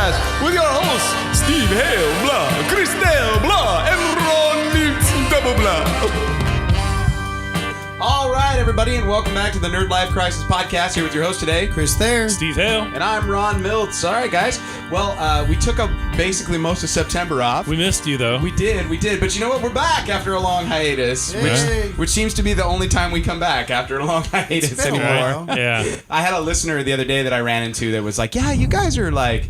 Podcast with your hosts, Steve Hale, blah, Christelle, blah, and Ron Milts, double blah. All right, everybody, and welcome back to the Nerdlife Crisis Podcast. Here with your host today, Chris Thayer, Steve Hale, and I'm Ron Milts. All right, guys. Well, we took up basically most of September off. we missed you though. We did. But you know what? We're back after a long hiatus, which seems to be the only time we come back after a long hiatus anymore. Yeah. I had a listener the other day that I ran into that was like, "Yeah, you guys are like,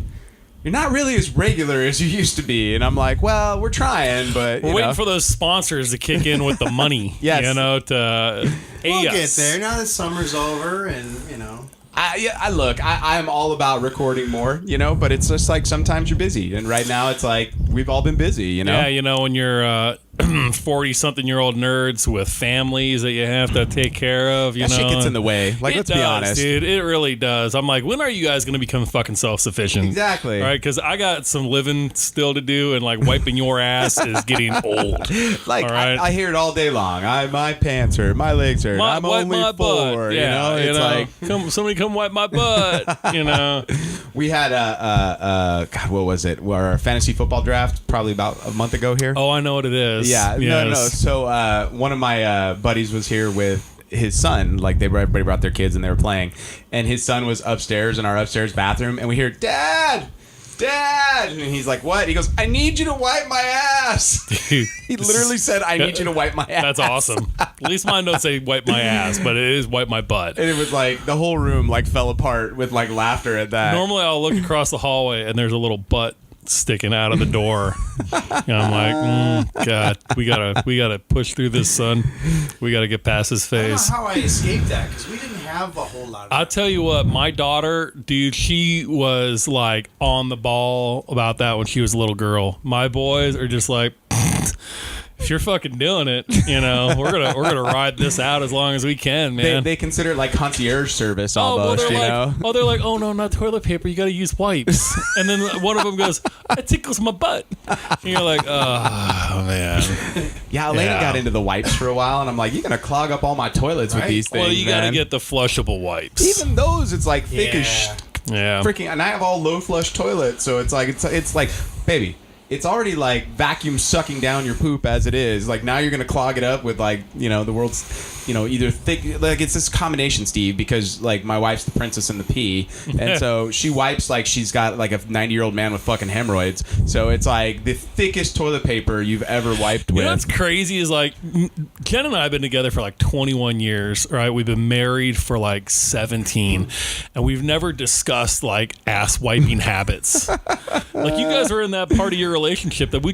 you're not really as regular as you used to be," and I'm like, "Well, we're trying, but we're waiting for those sponsors to kick in with the money." Yes. You know, to we'll get there. Now that summer's over, and you know. I'm all about recording more, you know, but it's just like sometimes you're busy, and right now it's like we've all been busy, you know. Yeah, you know, when you're 40-something-year-old nerds with families that you have to take care of, you know. That shit gets in the way. Like, let's be honest, dude. It really does. I'm like, when are you guys going to become fucking self-sufficient? Exactly. Right? Because I got some living still to do, and like wiping your ass is getting old. Like, right? I hear it all day long. My pants hurt, my legs hurt. I'm only 4. Butt. Yeah, you know, it's like somebody come wipe my butt. You know, we had God, what was it? Our fantasy football draft probably about a month ago here. Oh, I know what it is. Yeah, yes. no. So one of my buddies was here with his son. Like everybody brought their kids and they were playing, and his son was upstairs in our upstairs bathroom, and we hear, "Dad, and he's like, "What?" He goes, "I need you to wipe my ass." Dude, He literally said, "I need you to wipe my ass." That's awesome. At least mine don't say wipe my ass, but it is wipe my butt. And it was like the whole room like fell apart with like laughter at that. Normally I'll look across the hallway and there's a little butt sticking out of the door. And I'm like, God, we gotta push through this, son. We gotta get past his face. I don't know how I escaped that because we didn't have a whole lot of I'll tell you what, my daughter, dude, she was like on the ball about that when she was a little girl. My boys are just like, if you're fucking doing it, you know, we're gonna ride this out as long as we can, man. They consider it like concierge service almost, you know? Oh, they're like, oh no, not toilet paper. You got to use wipes. And then one of them goes, it tickles my butt. And you're like, oh man. Yeah, Elena got into the wipes for a while, and I'm like, you're gonna clog up all my toilets with these things. Well, you got to get the flushable wipes. Even those, it's like thick as freaking. And I have all low flush toilets, so it's like, baby. It's already like vacuum sucking down your poop as it is. Like now you're gonna clog it up with like, you know, the world's, you know, either thick, like it's this combination, Steve, because like my wife's the princess in the pee, and so she wipes like she's got like a 90-year-old man with fucking hemorrhoids. So it's like the thickest toilet paper you've ever wiped with. You know what's crazy is like Jen and I have been together for like 21 years, right? We've been married for like 17, and we've never discussed like ass wiping habits. Like you guys are in that part of your relationship that we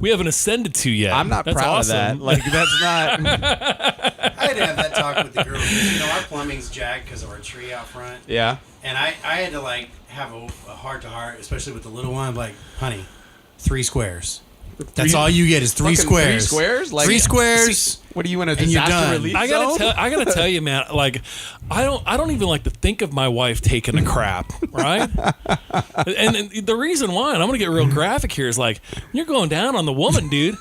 haven't ascended to yet. I'm not proud of that. Like that's not. I had to have that talk with the girl. You know, our plumbing's jacked because of our tree out front. Yeah. And I had to like have a heart-to-heart, especially with the little one. I'm like, honey, 3 squares. That's all you get is 3 squares. 3 squares? Like 3 squares. What are you in a disaster relief I gotta tell you, man. Like, I don't even like to think of my wife taking a crap, right? and the reason why, and I'm gonna get real graphic here, is like you're going down on the woman, dude.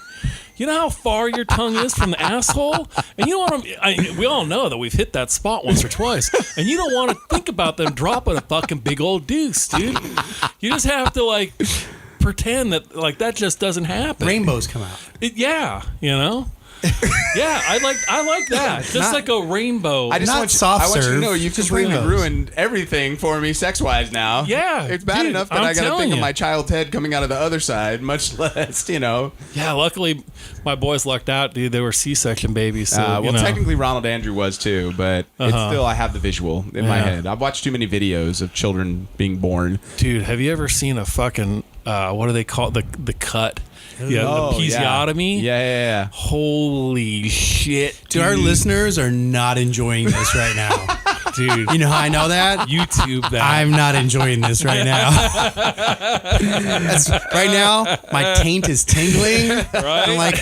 You know how far your tongue is from the asshole, and you don't want to. We all know that we've hit that spot once or twice, and you don't want to think about them dropping a fucking big old deuce, dude. You just have to like pretend that like that just doesn't happen. Rainbows come out. Yeah, you know. Yeah, I like that. Just like a rainbow. I want you to know you've completely ruined everything for me sex-wise now. Yeah. It's bad enough that I got to think of my child's head coming out of the other side, much less, you know. Yeah, luckily my boys lucked out, dude. They were C-section babies. So, technically Ronald Andrew was too, but it's still, I have the visual in my head. I've watched too many videos of children being born. Dude, have you ever seen a fucking, what do they call it? The cut? Yeah, the episiotomy. Yeah. Holy shit, dude. Our listeners are not enjoying this right now. Dude, you know how I know that? YouTube that. I'm not enjoying this right now. Right now, my taint is tingling. Right? I'm like,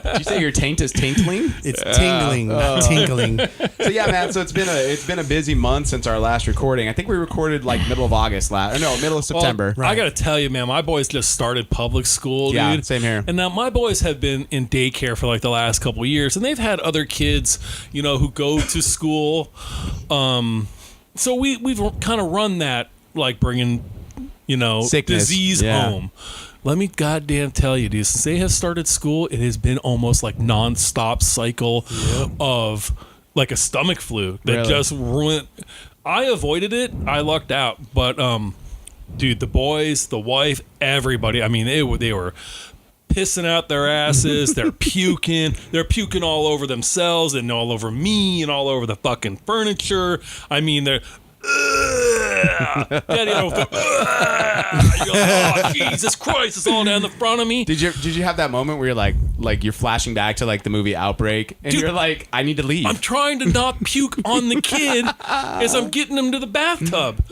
Did you say your taint is tinkling? It's tingling, not tinkling. So yeah, man. So it's been a busy month since our last recording. I think we recorded like middle of August middle of September. Well, I got to tell you, man, my boys just started public school, dude. Yeah, same here. And now my boys have been in daycare for like the last couple of years, and they've had other kids, who go to school. So we've kind of run that like bringing, Sickness. disease home. Let me goddamn tell you, dude, since they have started school, it has been almost like nonstop cycle of like a stomach flu that just ruined. I avoided it. I lucked out. But, dude, the boys, the wife, everybody, I mean, they were pissing out their asses. They're puking. They're puking all over themselves and all over me and all over the fucking furniture. I mean, they're... oh, Jesus Christ, it's all down the front of me. Did you have that moment where you're like you're flashing back to like the movie Outbreak and you're like, I need to leave? I'm trying to not puke on the kid as I'm getting him to the bathtub.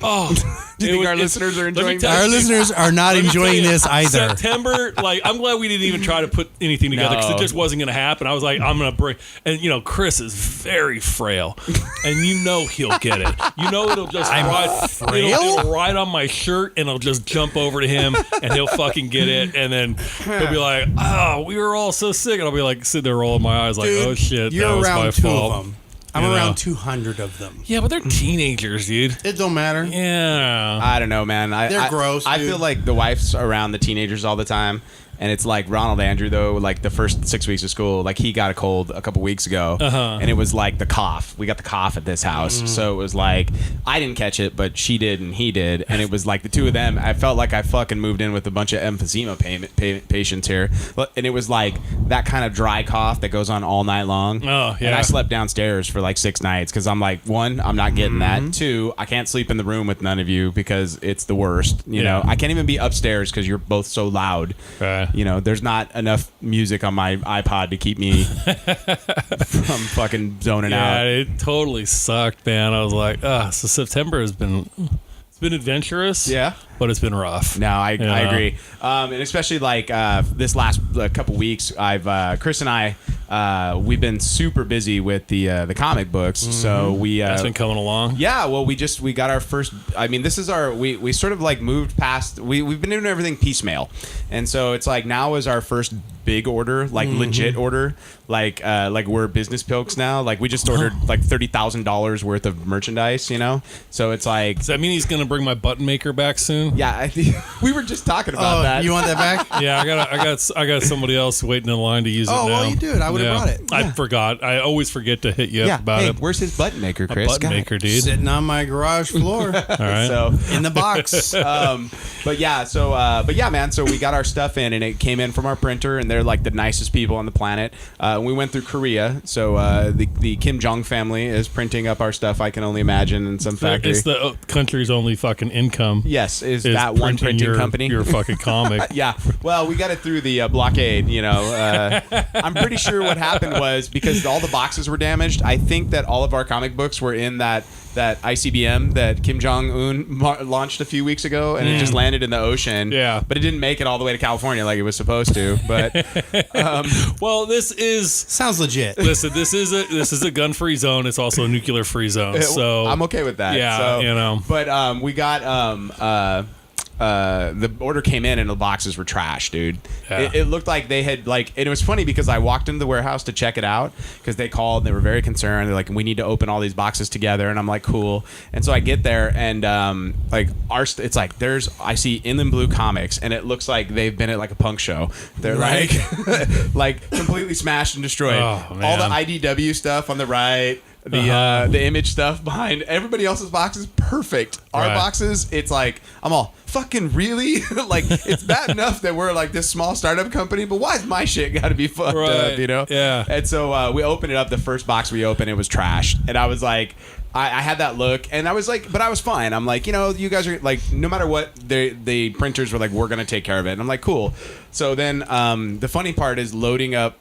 Oh, do you think our listeners are enjoying that? Our listeners are not enjoying this either. September, I'm glad we didn't even try to put anything together because it just wasn't going to happen. I was like, I'm going to bring, and Chris is very frail, and he'll get it. It'll just it'll ride on my shirt, and I'll just jump over to him, and he'll fucking get it, and then he'll be like, oh, we were all so sick, and I'll be like sitting there rolling my eyes like, dude, oh shit, you're that was around my two fault. of them. I'm around 200 of them. Yeah, but they're teenagers, dude. It don't matter. Yeah. I don't know, man. They're gross, I dude. feel like the wife's around the teenagers all the time. And it's like Ronald Andrew, though, like the first 6 weeks of school, like he got a cold a couple weeks ago. And it was like the cough. We got the cough at this house. So it was like, I didn't catch it, but she did and he did. And it was like the two of them. I felt like I fucking moved in with a bunch of emphysema patients here. And it was like that kind of dry cough that goes on all night long. Oh, yeah. And I slept downstairs for like 6 nights because I'm like, one, I'm not getting that. Two, I can't sleep in the room with none of you because it's the worst. You know, I can't even be upstairs because you're both so loud. Okay. There's not enough music on my iPod to keep me from fucking zoning out. Yeah, it totally sucked, man. I was like, so September has been adventurous. Yeah. But it's been rough. No, I agree. And especially like this last couple weeks, Chris and I, we've been super busy with the comic books. So that's been coming along. Yeah, well, we got our first. I mean, this is we sort of like moved past. We've been doing everything piecemeal, and so it's like now is our first big order, like legit order, like we're business pilks now. Like we just ordered like $30,000 worth of merchandise, So it's like. Does that mean he's gonna bring my button maker back soon? Yeah, I think we were just talking about that. You want that back? Yeah, I got somebody else waiting in line to use it now. Oh, well, you do it. I would have brought it. Yeah. I forgot. I always forget to hit you up about it. Where's his button maker, Chris? Button maker, dude. Sitting on my garage floor. All right. So in the box. but yeah, man. So we got our stuff in, and it came in from our printer, and they're like the nicest people on the planet. We went through Korea, so the Kim Jong family is printing up our stuff. I can only imagine in some factory. It's the country's only fucking income. Yes, is that one printing company? Your fucking comic. Yeah. Well, we got it through the blockade. I'm pretty sure what happened was because all the boxes were damaged. I think that all of our comic books were in that ICBM that Kim Jong-un launched a few weeks ago, and it just landed in the ocean. Yeah. But it didn't make it all the way to California like it was supposed to. But well, this is sounds legit. Listen, this is a gun-free zone. It's also a nuclear-free zone. So I'm okay with that. Yeah, so, But we got the order came in and the boxes were trash, dude. Yeah. It looked like they had and it was funny because I walked into the warehouse to check it out because they called and they were very concerned. They're like, we need to open all these boxes together, and I'm like, cool. And so I get there and it's like I see Inland Blue Comics, and it looks like they've been at like a punk show. They're like like completely smashed and destroyed. Oh, man. All the IDW stuff on the right. The image stuff behind everybody else's boxes, perfect. Our boxes, it's like I'm all fucking really like it's bad enough that we're like this small startup company, but why's my shit got to be fucked up, Yeah. And so we opened it up. The first box we opened, it was trash, and I was like. I had that look, and I was like, but I was fine. I'm like, you guys are like, no matter what, the printers were like, we're gonna take care of it. And I'm like, cool. So then the funny part is loading up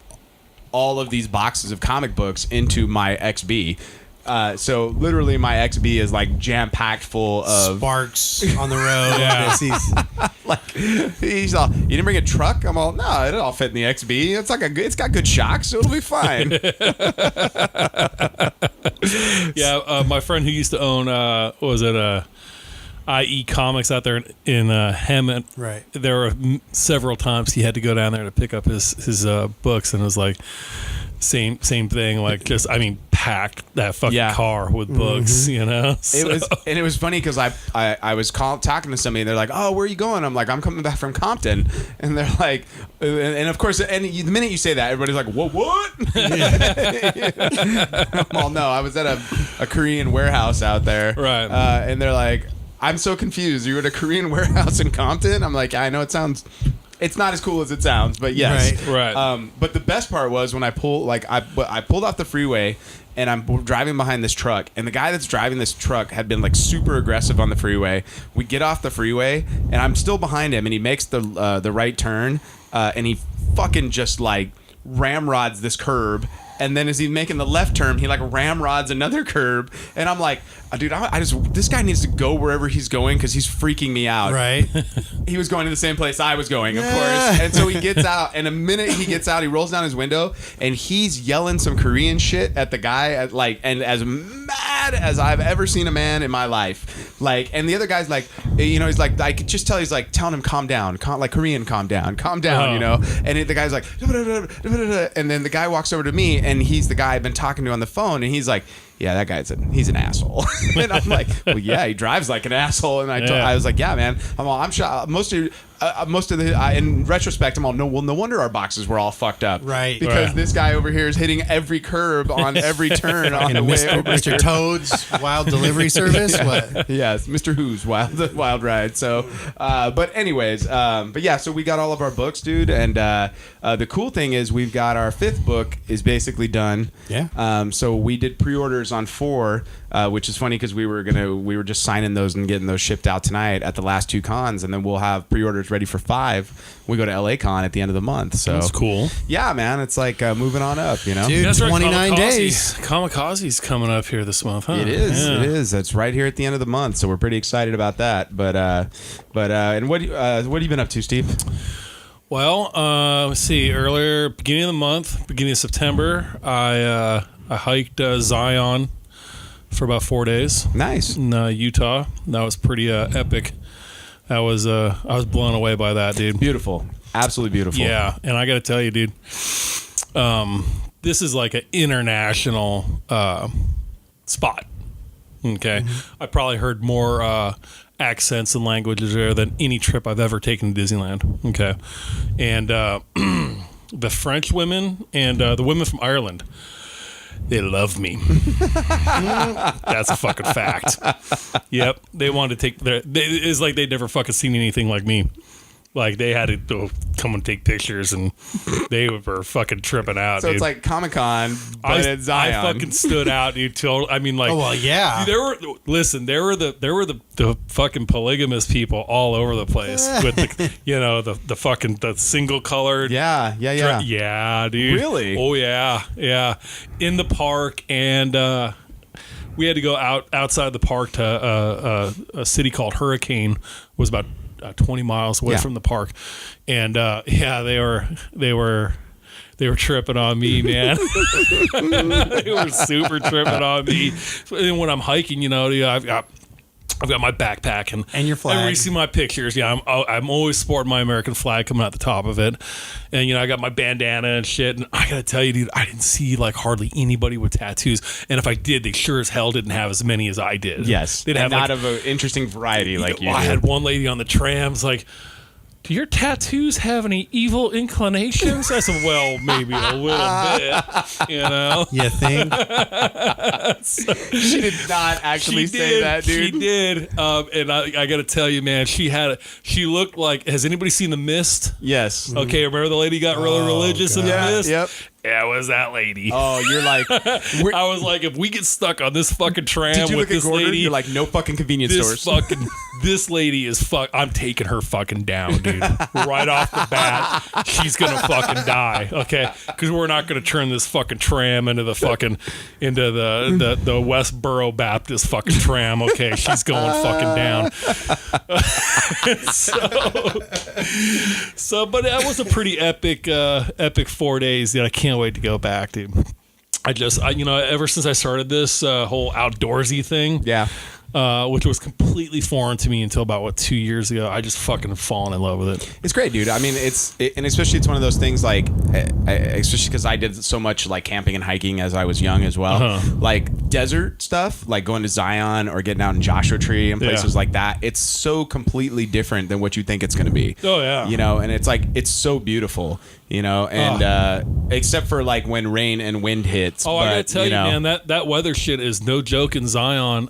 all of these boxes of comic books into my XB. So literally my XB is like jam packed full of sparks on the road. Like he's all, you didn't bring a truck? I'm all, no, it'll all fit in the XB. It's got good shocks, so it'll be fine. Yeah, my friend who used to own IE Comics out there in Hemet. Right. There were several times he had to go down there to pick up his books, and it was like, same thing. Like just, I mean, packed that fucking car with books, you know? It was funny because I was talking to somebody and they're like, oh, where are you going? I'm like, I'm coming back from Compton. And they're like, and of course, and the minute you say that, everybody's like, what? Well, no, I was at a Korean warehouse out there. Right. And they're like, I'm so confused. You're at a Korean warehouse in Compton? I'm like, I know it's not as cool as it sounds, but yes. Right. But the best part was when I pulled off the freeway and I'm driving behind this truck, and the guy that's driving this truck had been like super aggressive on the freeway. We get off the freeway and I'm still behind him, and he makes the right turn, and he fucking just like ramrods this curb. And then as he's making the left turn, he like ramrods another curb, and I'm like, dude, this guy needs to go wherever he's going because he's freaking me out. Right. He was going to the same place I was going, of course. And so he gets out, and the minute he gets out, he rolls down his window, and he's yelling some Korean shit at the guy, and as mad as I've ever seen a man in my life. Like, and the other guy's like, he's like, I could just tell he's like telling him, calm down, like Korean, calm down, you know. And the guy's like, and then the guy walks over to me, and he's the guy I've been talking to on the phone, and he's like, yeah, that guy's he's an asshole. And I'm like, well, yeah, he drives like an asshole. And I was like, yeah, man, I'm shocked. Most of the in retrospect, I'm all, no wonder our boxes were all fucked up, right? Because this guy over here is hitting every curb on every turn on the way over. Mr. Toad's Wild Delivery Service, what? Yes, Mr. Who's Wild Ride. So, but anyways, but yeah, so we got all of our books, dude, and the cool thing is we've got our 5th book is basically done. Yeah. So we did pre-orders on 4, which is funny because we were just signing those and getting those shipped out tonight at the last 2 cons, and then we'll have pre-orders ready for 5. We go to LA Con at the end of the month. So that's cool. Yeah, man, it's like moving on up, you know. Dude, that's right, 29 days. Kamikaze's coming up here this month, huh? It is. Yeah. It is. It's right here at the end of the month, so we're pretty excited about that. But and what have you been up to, Steve? Well, let's see. Beginning of September, I hiked Zion for about 4 days. Nice. In Utah. That was pretty epic. I was blown away by that, dude. Beautiful. Absolutely beautiful. Yeah, and I got to tell you, dude, this is like an international spot. Okay. Mm-hmm. I probably heard more accents and languages there than any trip I've ever taken to Disneyland. Okay. And the French women and the women from Ireland, they love me. That's a fucking fact. Yep. They wanted to take it's like they'd never fucking seen anything like me. Like, they had to come and take pictures, and they were fucking tripping out, so dude. It's like Comic-Con, but at Zion. I fucking stood out, dude. I mean, like... Oh, well, yeah. There were the fucking polygamous people all over the place with the fucking the single colored... Yeah. Yeah, dude. Really? Oh, yeah. In the park, and... we had to go outside the park to a city called Hurricane. Was about 20 miles away from the park, and they were tripping on me, man. They were super tripping on me. And when I'm hiking, I've got my backpack and your flag. And when you see my pictures, I'm always sporting my American flag coming out the top of it, and I got my bandana and shit. And I gotta tell you, dude, I didn't see like hardly anybody with tattoos, and if I did, they sure as hell didn't have as many as I did. Yes, they'd have not of an interesting variety like you. I had one lady on the trams like, do your tattoos have any evil inclinations? I said, well, maybe a little bit, You think? She did not actually say that, dude. She did. And I got to tell you, man, she looked like, has anybody seen The Mist? Yes. Okay, remember the lady got really religious in The Mist? Yep. Yeah, it was that lady. Oh, you're like... I was like, if we get stuck on this fucking tram with this lady... You're like, no fucking convenience stores. This lady is I'm taking her fucking down, dude. Right off the bat, she's going to fucking die, okay? Because we're not going to turn this fucking tram into the Westboro Baptist fucking tram, okay? She's going fucking down. But that was a pretty epic 4 days that I can't wait to go back, dude. Ever since I started this whole outdoorsy thing, which was completely foreign to me until about 2 years ago. I just fucking fallen in love with it. It's great, dude. I mean, and especially it's one of those things like, especially because I did so much like camping and hiking as I was young as well. Like desert stuff, like going to Zion or getting out in Joshua Tree and places like that. It's so completely different than what you think it's going to be. Oh yeah, you know, and it's like it's so beautiful. You know, and except for like when rain and wind hits. Oh, I gotta tell you, man, that weather shit is no joke in Zion.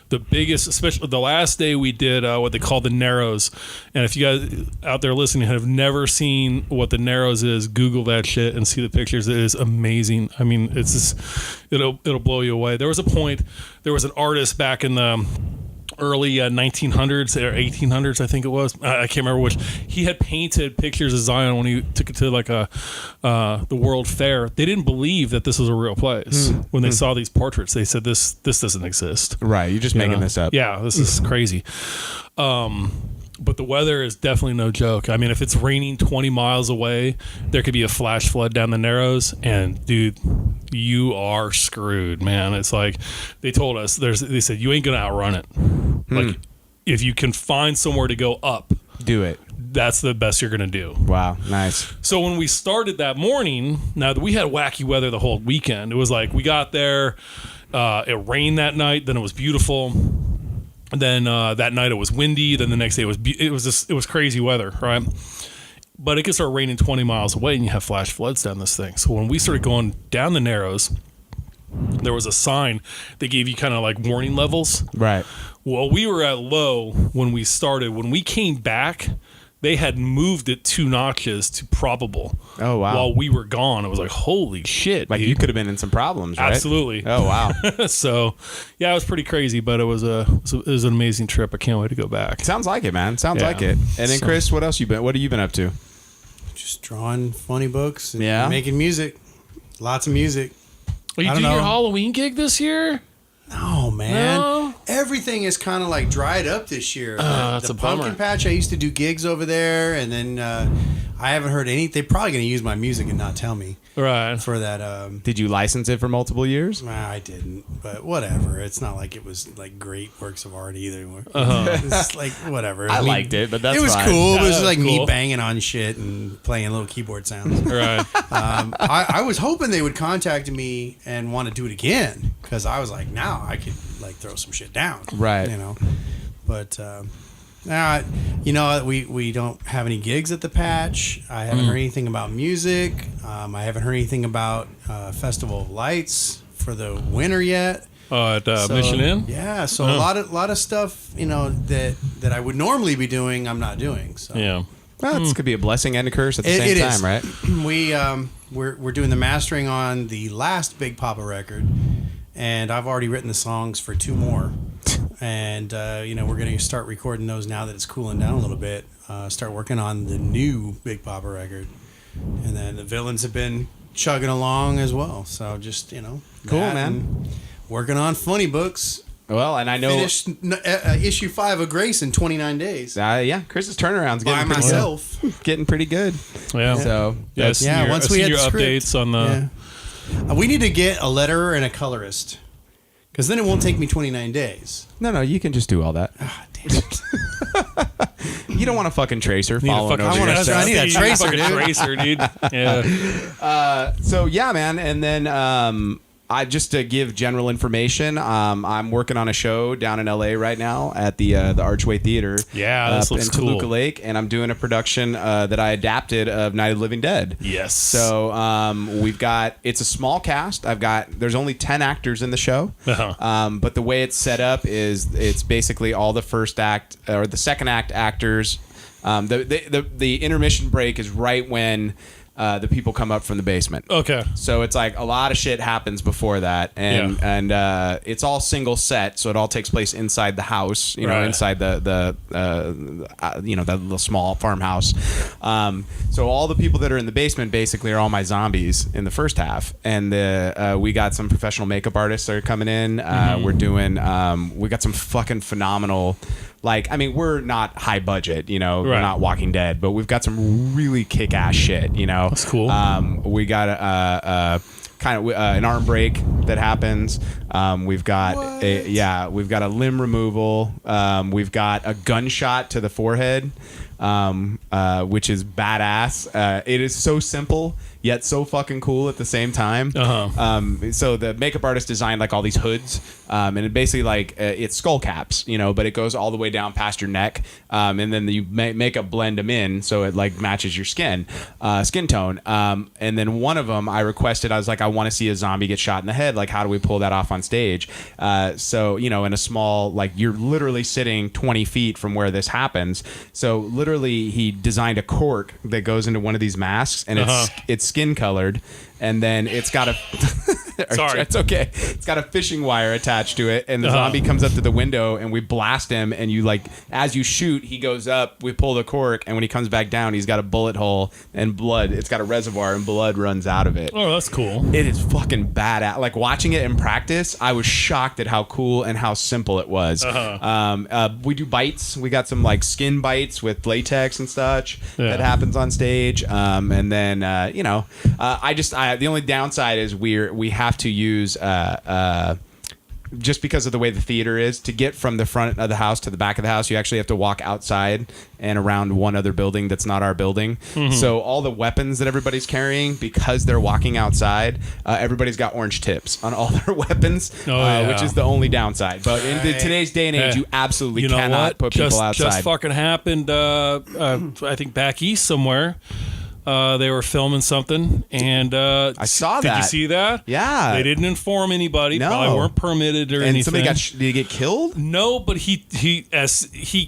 The biggest, especially the last day we did what they call the Narrows. And if you guys out there listening have never seen what the Narrows is, Google that shit and see the pictures. It is amazing. I mean, it's just it'll blow you away. There was an artist back in the early 1900s or 1800s, I think it was. I can't remember which. He had painted pictures of Zion when he took it to like the World Fair. They didn't believe that this was a real place when they saw these portraits. They said this doesn't exist. Right, you're just making this up. Yeah, this is crazy. But the weather is definitely no joke. I mean, if it's raining 20 miles away, there could be a flash flood down the Narrows, and dude, you are screwed, man. It's like they told us. They said you ain't gonna outrun it. Like if you can find somewhere to go up, do it. That's the best you're gonna do. Wow, nice. So when we started that morning, now that we had wacky weather the whole weekend, it was like we got there. It rained that night. Then it was beautiful. And then that night it was windy. Then the next day it was crazy weather, right? But it can start raining 20 miles away, and you have flash floods down this thing. So when we started going down the Narrows, there was a sign that gave you kind of like warning levels. Right. Well, we were at low when we started. When we came back, they had moved it 2 notches to probable. Oh, wow. While we were gone, it was like, holy shit. Like, dude. you could have been in some problems, right? Absolutely. Oh, wow. So, yeah, it was pretty crazy, but it was an amazing trip. I can't wait to go back. Sounds like it, man. Sounds like it. And then, Chris, what have you been up to? Just drawing funny books and making music. Lots of music. Are you doing your Halloween gig this year? No, man. No? Everything is kind of like dried up this year. That's the a bummer. Pumpkin Patch, I used to do gigs over there, and then I haven't heard any. They're probably going to use my music and not tell me. Right. For that. Did you license it for multiple years? Nah, I didn't, but whatever. It's not like it was like great works of art either. It's like whatever. I liked it, but that's it was fine. cool. It was was like cool. me banging on shit and playing little keyboard sounds. Right. I was hoping they would contact me and want to do it again, because I was like, now I could like throw some shit down. Right. You know, but. You know, we don't have any gigs at the Patch. I haven't heard anything about music. I haven't heard anything about Festival of Lights for the winter yet. At Mission Inn? Yeah, so a lot of stuff, you know, that I would normally be doing, I'm not doing. So yeah, well, this could be a blessing and a curse at the same time, right? We're doing the mastering on the last Big Papa record, and I've already written the songs for 2 more. And, you know, we're going to start recording those now that it's cooling down a little bit. Start working on the new Big Papa record. And then the Villains have been chugging along as well. So just, you know. Cool, man. Working on funny books. Well, and I know. Finished issue 5 of Grace in 29 days. Yeah, Chris's turnaround's getting by pretty myself. Good. Getting pretty good. Yeah. So, once we had your the script, updates on the. Yeah. We need to get a letterer and a colorist. Because then it won't take me 29 days. No, you can just do all that. Ah, damn it. You don't want a fucking tracer following over your stuff. I need a tracer, dude. Tracer, dude. Yeah. So yeah, man, and then I just to give general information, I'm working on a show down in LA right now at the Archway Theater. Yeah, this looks in cool. Toluca Lake, and I'm doing a production that I adapted of Night of the Living Dead. Yes. So it's a small cast. There's only 10 actors in the show. But the way it's set up is it's basically all the first act or the second act actors. The intermission break is right when the people come up from the basement. Okay. So it's like a lot of shit happens before that, and it's all single set, so it all takes place inside the house, you know, inside the little small farmhouse. So all the people that are in the basement basically are all my zombies in the first half, and we got some professional makeup artists that are coming in. We're doing we got some fucking phenomenal. Like, I mean, we're not high budget, you know, we're not Walking Dead, but we've got some really kick-ass shit, you know. That's cool. We got kind of an arm break that happens. We've got we've got a limb removal. We've got a gunshot to the forehead, which is badass. It is so simple yet so fucking cool at the same time. So the makeup artist designed like all these hoods, and it basically like it's skull caps, but it goes all the way down past your neck, and then you makeup blend them in so it like matches your skin tone. And then one of them I requested, I was like, I want to see a zombie get shot in the head. Like, how do we pull that off on stage? So in a small, like, you're literally sitting 20 feet from where this happens. So literally he designed a cork that goes into one of these masks, and it's skin colored, and then it's got a Sorry, it's okay. It's got a fishing wire attached to it, and the zombie comes up to the window, and we blast him. And you like, as you shoot, he goes up. We pull the cork, and when he comes back down, he's got a bullet hole and blood. It's got a reservoir, and blood runs out of it. Oh, that's cool. It is fucking badass. Like, watching it in practice, I was shocked at how cool and how simple it was. We do bites. We got some like skin bites with latex and such that happens on stage. And then the only downside is we have to use just because of the way the theater is, to get from the front of the house to the back of the house, you actually have to walk outside and around one other building that's not our building. So all the weapons that everybody's carrying, because they're walking outside, everybody's got orange tips on all their weapons, which is the only downside. But in today's day and age, you absolutely cannot put people outside. Just fucking happened, I think back east somewhere. They were filming something, and I saw that. Did you see that? Yeah. They didn't inform anybody. No. Probably weren't permitted or anything. And somebody did he get killed? No, but he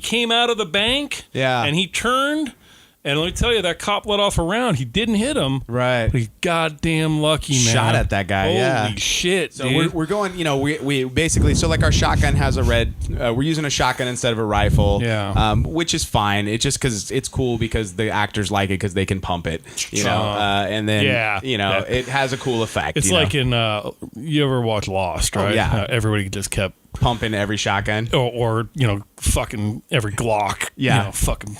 came out of the bank. Yeah. And he turned. And let me tell you, that cop let off a round. He didn't hit him. Right. But he's goddamn lucky, man. Shot at that guy, Holy shit, so dude. we're going, we basically, so like our shotgun has a red, we're using a shotgun instead of a rifle. Yeah. Which is fine. It's just because it's cool because the actors like it because they can pump it, and then, it has a cool effect. It's like in, you ever watch Lost, right? Oh, yeah. Everybody just kept pumping every shotgun. Or fucking every Glock. Yeah. Fucking,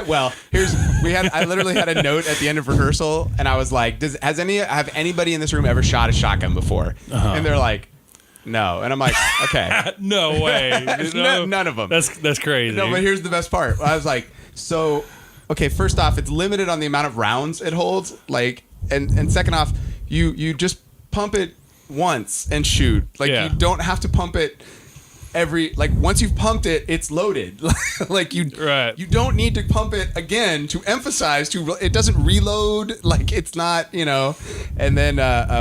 Well, I literally had a note at the end of rehearsal, and I was like, have anybody in this room ever shot a shotgun before? And they're like, no. And I'm like, okay. No way. None of them. That's crazy. No, but here's the best part. I was like, so, okay, first off, it's limited on the amount of rounds it holds. Like, and second off, you just pump it once and shoot. Like, you don't have to pump it once you've pumped it, it's loaded. Like, you don't need to pump it again to emphasize it doesn't reload. Like, it's not, and then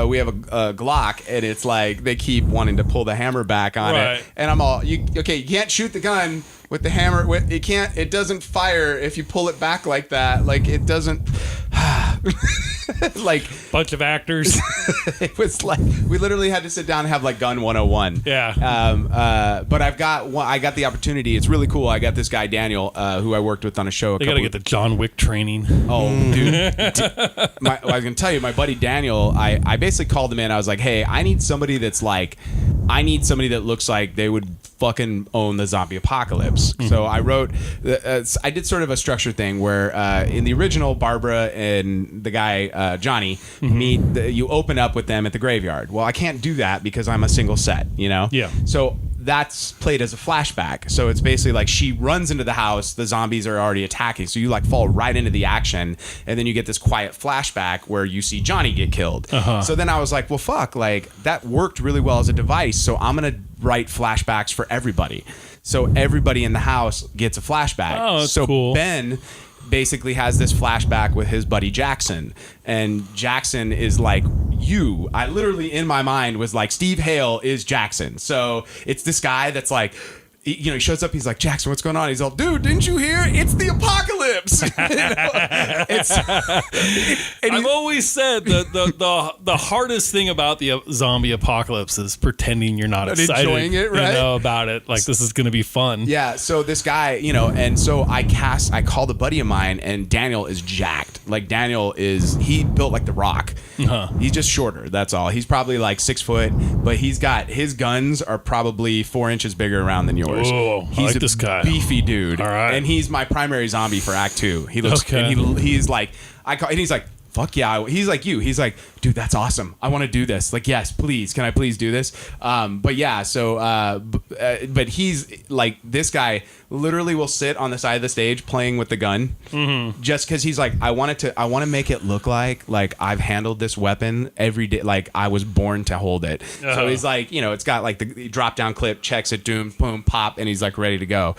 we have a Glock, and it's like they keep wanting to pull the hammer back on it, and I'm all, you can't shoot the gun with the hammer. It doesn't fire if you pull it back like that. Like, it doesn't. Like, bunch of actors. It was like we literally had to sit down and have like gun 101. Yeah. But I got the opportunity. It's really cool. I got this guy Daniel, who I worked with on a show. They gotta get the John Wick training. Oh, dude! I was gonna tell you, my buddy Daniel. I basically called him in. I was like, hey, I need somebody that looks like they would fucking own the zombie apocalypse. So I wrote, I did sort of a structure thing where in the original, Barbara and the guy Johnny meet. You open up with them at the graveyard. Well, I can't do that because I'm a single set. Yeah. So that's played as a flashback. So it's basically like she runs into the house, the zombies are already attacking, so you like fall right into the action, and then you get this quiet flashback where you see Johnny get killed. So then I was like, well, fuck, like that worked really well as a device, so I'm gonna write flashbacks for everybody, so everybody in the house gets a flashback. Oh, that's cool. Ben basically has this flashback with his buddy Jackson, and Jackson is like I literally in my mind was like, Steve Hale is Jackson. So it's this guy that's like, he shows up, he's like, Jackson, what's going on? He's all, dude, didn't you hear? It's the apocalypse. I've always said that the hardest thing about the zombie apocalypse is pretending you're not excited, enjoying it, right? About it. Like, this is going to be fun. Yeah. So this guy, and so I called a buddy of mine, and Daniel is jacked. Like, he built like The Rock. He's just shorter. That's all. He's probably like 6 foot, but his guns are probably 4 inches bigger around than yours. Whoa, he's I like a this guy. Beefy dude. All right. And he's my primary zombie for Act 2. He looks, Okay. and he's like, and he's like, fuck yeah. He's like you. He's like, dude, that's awesome. I want to do this. Like, yes, please. Can I please do this? But yeah, so, but he's like, this guy literally will sit on the side of the stage playing with the gun, just because he's like, I want to make it look like I've handled this weapon every day. Like I was born to hold it. So he's like, it's got like the drop down clip, checks it, doom, boom, pop, and he's like ready to go.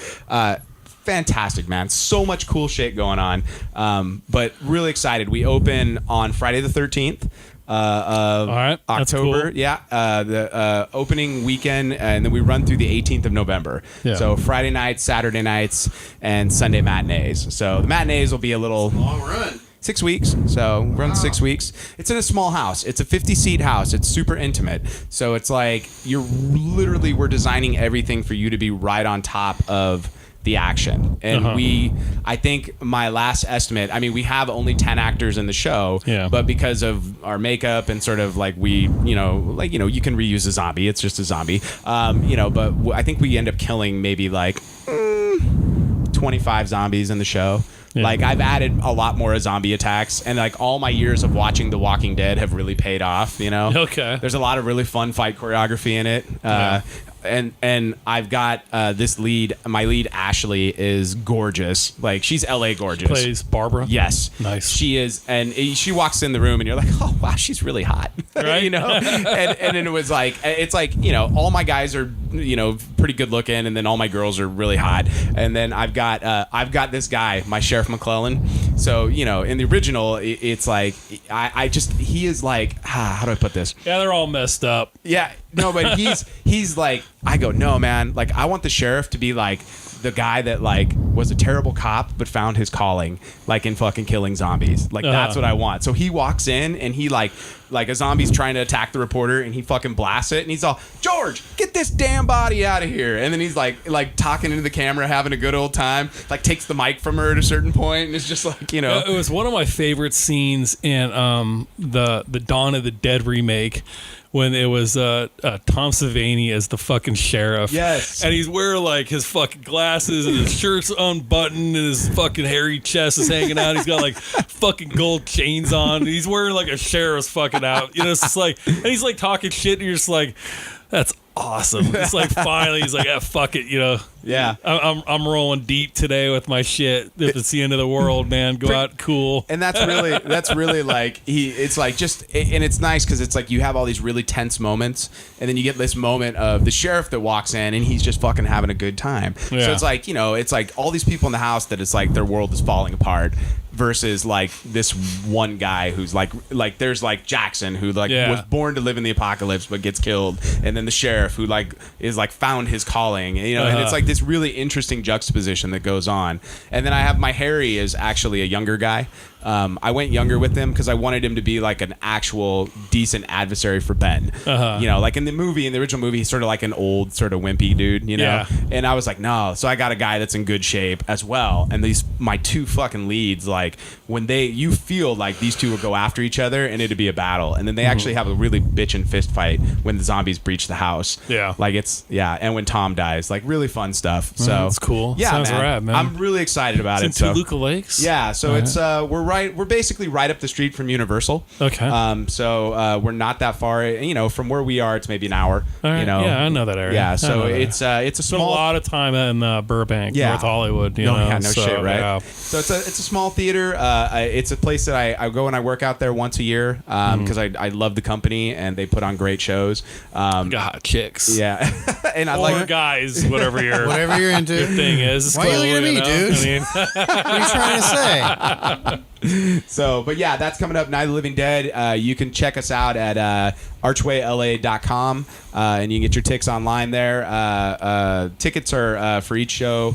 Fantastic, man. So much cool shit going on. But really excited. We open on Friday the 13th of October. Cool. Yeah. The opening weekend, and then we run through the 18th of November. Yeah. So Friday nights, Saturday nights, and Sunday matinees. So the matinees will be a little long run. 6 weeks. So we're on 6 weeks. It's in a small house. It's a 50-seat house. It's super intimate. So it's like we're designing everything for you to be right on top of the action. And I think my last estimate, I mean, we have only 10 actors in the show, but because of our makeup and sort of like you can reuse a zombie. It's just a zombie. But I think we end up killing maybe like 25 zombies in the show. Yeah. Like I've added a lot more zombie attacks, and like all my years of watching The Walking Dead have really paid off. Okay. There's a lot of really fun fight choreography in it. And I've got this lead. My lead Ashley is gorgeous. Like she's LA gorgeous. She plays Barbara. Yes, nice. She is, and she walks in the room, and you're like, oh wow, she's really hot, right? And then it was like, it's like all my guys are pretty good looking, and then all my girls are really hot, and then I've got this guy, my Sheriff McClellan. So in the original, it's like he is like, how do I put this? Yeah, they're all messed up. Yeah, no, but he's like, I go, no, man, like I want the sheriff to be like the guy that like was a terrible cop but found his calling like in fucking killing zombies. Like that's what I want. So he walks in and he like a zombie's trying to attack the reporter and he fucking blasts it and he's all, George, get this damn body out of here. And then he's like talking into the camera, having a good old time, like takes the mic from her at a certain point, and it's just like, It was one of my favorite scenes in the Dawn of the Dead remake, when it was Tom Savini as the fucking sheriff. Yes. And he's wearing like his fucking glasses and his shirt's unbuttoned and his fucking hairy chest is hanging out. He's got like fucking gold chains on. He's wearing like a sheriff's fucking out. It's just like, and he's like talking shit and you're just like, that's awesome. It's like finally he's like, fuck it, Yeah. I'm rolling deep today with my shit. If it's the end of the world, man, go out cool. And that's really like it's like just, and it's nice because it's like you have all these really tense moments, and then you get this moment of the sheriff that walks in and he's just fucking having a good time. Yeah. So it's like it's like all these people in the house that it's like their world is falling apart, versus like this one guy who's like there's like Jackson who was born to live in the apocalypse but gets killed, and then the sheriff who like is like found his calling, and it's like this really interesting juxtaposition that goes on. And then I have my Harry is actually a younger guy. I went younger with him because I wanted him to be like an actual decent adversary for Ben. Like in the original movie, he's sort of like an old sort of wimpy dude, Yeah. And I was like, no. So I got a guy that's in good shape as well. And my two fucking leads, like when you feel like these two will go after each other and it'd be a battle, and then they actually have a really bitchin' fist fight when the zombies breach the house. Yeah. Like and when Tom dies, like really fun stuff. So that's cool. Yeah, sounds rad, man. I'm really excited about it's it. In Toluca Lakes. Yeah. So it's we're basically right up the street from Universal. Okay. So we're not that far. From where we are, it's maybe an hour. Right. Yeah, I know that area. Yeah. So it's a Spent small. a lot of time in Burbank, North Hollywood. No shit, right? Yeah. So it's a small theater. It's a place that I go and I work out there once a year because I love the company and they put on great shows. God, chicks. Yeah. And I like guys, whatever your into your thing is. It's Why cool, are you looking at me, dude? I mean, what are you trying to say? So, but yeah, that's coming up. Night of the Living Dead. You can check us out at archwayla.com, and you can get your tickets online there. Tickets are for each show.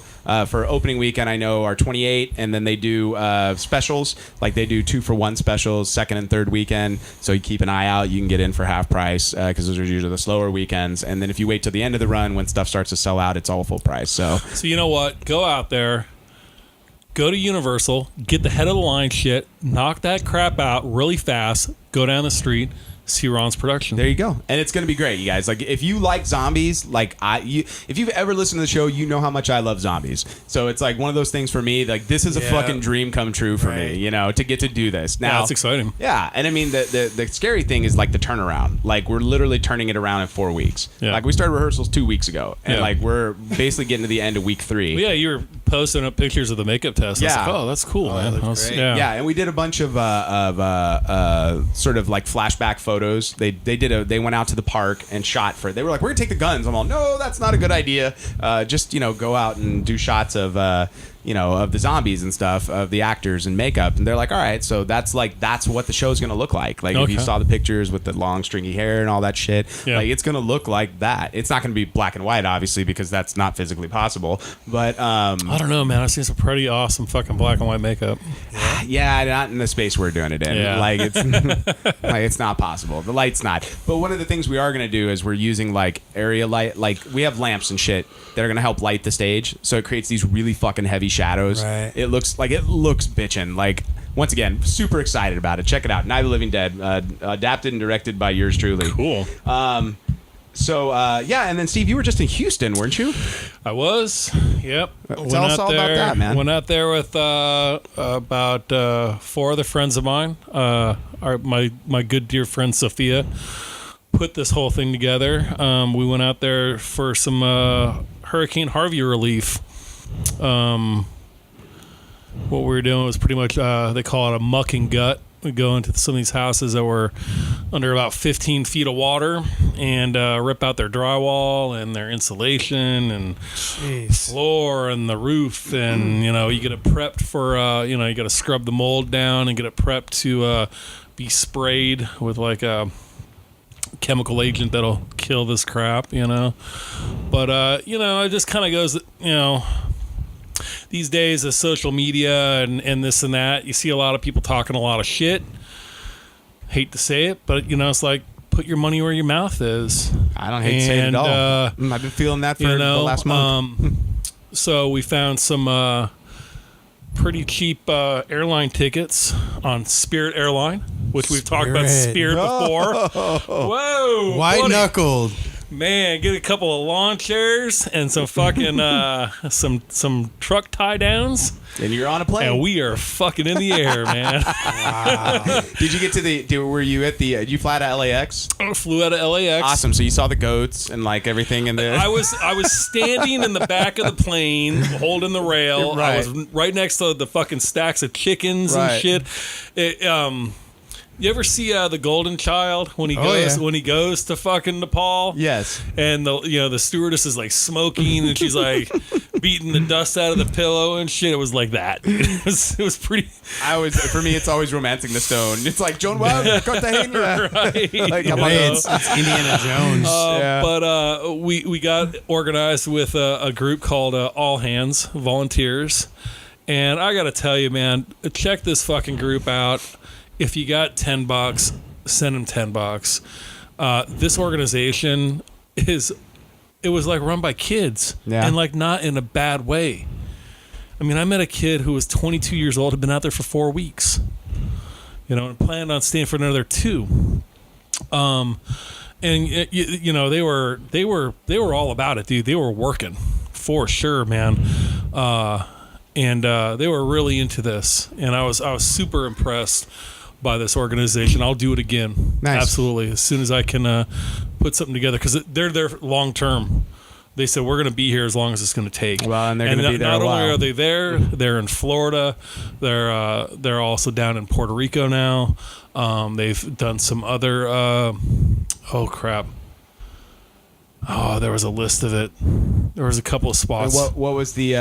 For opening weekend, I know are $28, and then they do specials. Like they do 2-for-1 specials, second and third weekend. So you keep an eye out. You can get in for half price because those are usually the slower weekends. And then if you wait till the end of the run when stuff starts to sell out, it's all full price. So you know what? Go out there. Go to Universal, get the head of the line shit, knock that crap out really fast, go down the street, see Ron's production. There you go. And it's going to be great, you guys. Like, if you like zombies, like if you've ever listened to the show, you know how much I love zombies. So it's like one of those things for me, like this is a fucking dream come true for me, you know, to get to do this. Now, it's exciting. Yeah. And I mean, the scary thing is like the turnaround. Like, we're literally turning it around in 4 weeks. Yeah. Like, we started rehearsals 2 weeks ago. And like, we're basically getting to the end of week 3. Well, yeah, you were posting up pictures of the makeup test. I was like, oh, that's cool, man. Yeah, and we did a bunch of sort of like flashback photos. They went out to the park and shot for. They were like, we're gonna take the guns. I'm all, no, that's not a good idea. Just go out and do shots of of the zombies and stuff, of the actors and makeup. And they're like, all right, so that's what the show's gonna look like. Like, if you saw the pictures with the long stringy hair and all that shit, like, it's gonna look like that. It's not gonna be black and white, obviously, because that's not physically possible. But I don't know, man. I've seen some pretty awesome fucking black and white makeup. Yeah, not in the space we're doing it in. Yeah. Like, it's like, it's not possible. The light's not. But one of the things we are gonna do is we're using like area light. Like, we have lamps and shit that are gonna help light the stage, so it creates these really fucking heavy shadows. Right. It looks bitchin'. Like, once again, super excited about it. Check it out. Night of the Living Dead, adapted and directed by yours truly. Cool. So and then Steve, you were just in Houston, weren't you? I was. Yep. Tell us all about that, man. Went out there with about 4 other friends of mine. My good dear friend Sophia put this whole thing together. We went out there for some Hurricane Harvey relief. What we were doing was pretty much they call it a muck and gut. We go into some of these houses that were under about 15 feet of water and rip out their drywall and their insulation and floor and the roof, and you get it prepped for you got to scrub the mold down and get it prepped to be sprayed with like a chemical agent that'll kill this crap, but it just kind of goes, these days of social media and this and that, you see a lot of people talking a lot of shit. Hate to say it, but it's like, put your money where your mouth is. I don't hate to say it at all. I've been feeling that for the last month. So we found some pretty cheap airline tickets on Spirit Airline, which we've talked about Spirit before. Whoa, white knuckled. Man, get a couple of lawn chairs and some fucking some truck tie downs, and you're on a plane. And we are fucking in the air, man. Wow. Did you get to were you at the? Did you fly to LAX? I flew out of LAX. Awesome. So you saw the goats and like everything in there. I was standing in the back of the plane, holding the rail. Right. I was right next to the fucking stacks of chickens and shit. You ever see the Golden Child when he goes to fucking Nepal? Yes. And the stewardess is like smoking and she's like beating the dust out of the pillow and shit. It was like that. It was pretty. For me, it's always romancing the stone. It's like Joan Webb, Cartagena. Right. Like, it's Indiana Jones. But we got organized with a group called All Hands Volunteers, and I got to tell you, man, check this fucking group out. If you got $10, send them $10. This organization it was like run by kids, and like not in a bad way. I mean, I met a kid who was 22 years old, had been out there for 4 weeks, and planned on staying for another 2. And they were all about it, dude. They were working for sure, man. And they were really into this, and I was super impressed by this organization. I'll do it again. Nice. Absolutely, as soon as I can put something together, because they're there long term. They said we're going to be here as long as it's going to take. Well, and they're going to be there not a while. only are they there, they're in Florida. They're also down in Puerto Rico now. They've done some other. Oh crap. Oh, there was a list of it. There was a couple of spots. What was the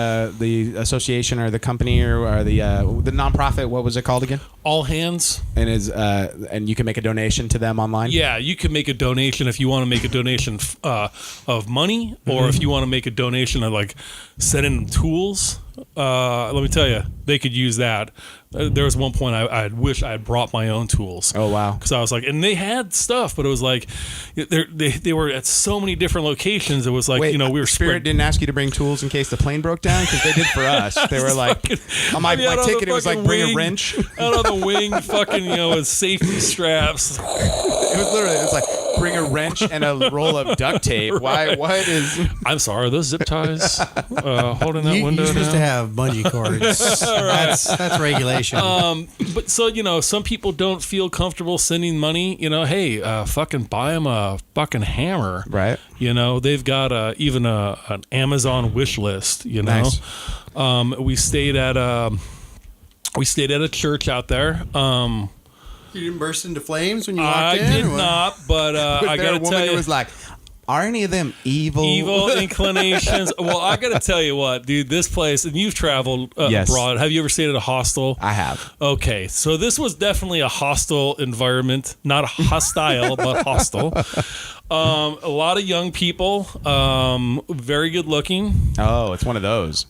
association or the company or the nonprofit? What was it called again? All Hands. And and you can make a donation to them online? Yeah, you can make a donation if you want to make a donation of money, or if you want to make a donation of like sending them tools. Let me tell you, they could use that. There was one point I wish I had brought my own tools. Oh wow! Because I was like, and they had stuff, but it was like they were at so many different locations. It was like, we were Spirit didn't ask you to bring tools in case the plane broke down, because they did for us. They were like, on my ticket, it was like bring a wrench out on the wing, fucking with safety straps. It's like bring a wrench and a roll of duct tape. Why? What is? I'm sorry, those zip ties holding that window. You're supposed to have bungee cords. That's regulation. But so some people don't feel comfortable sending money. Hey, fucking buy them a fucking hammer. Right. They've got even an Amazon wish list. Nice. We stayed at a church out there. You didn't burst into flames when you walked in? I did not, but I got to tell you, who was like, are any of them evil? Evil inclinations. Well, I got to tell you what, dude, this place, and you've traveled abroad. Have you ever stayed at a hostel? I have. Okay, so this was definitely a hostile environment. Not hostile, but hostile. A lot of young people, very good looking. Oh, it's one of those.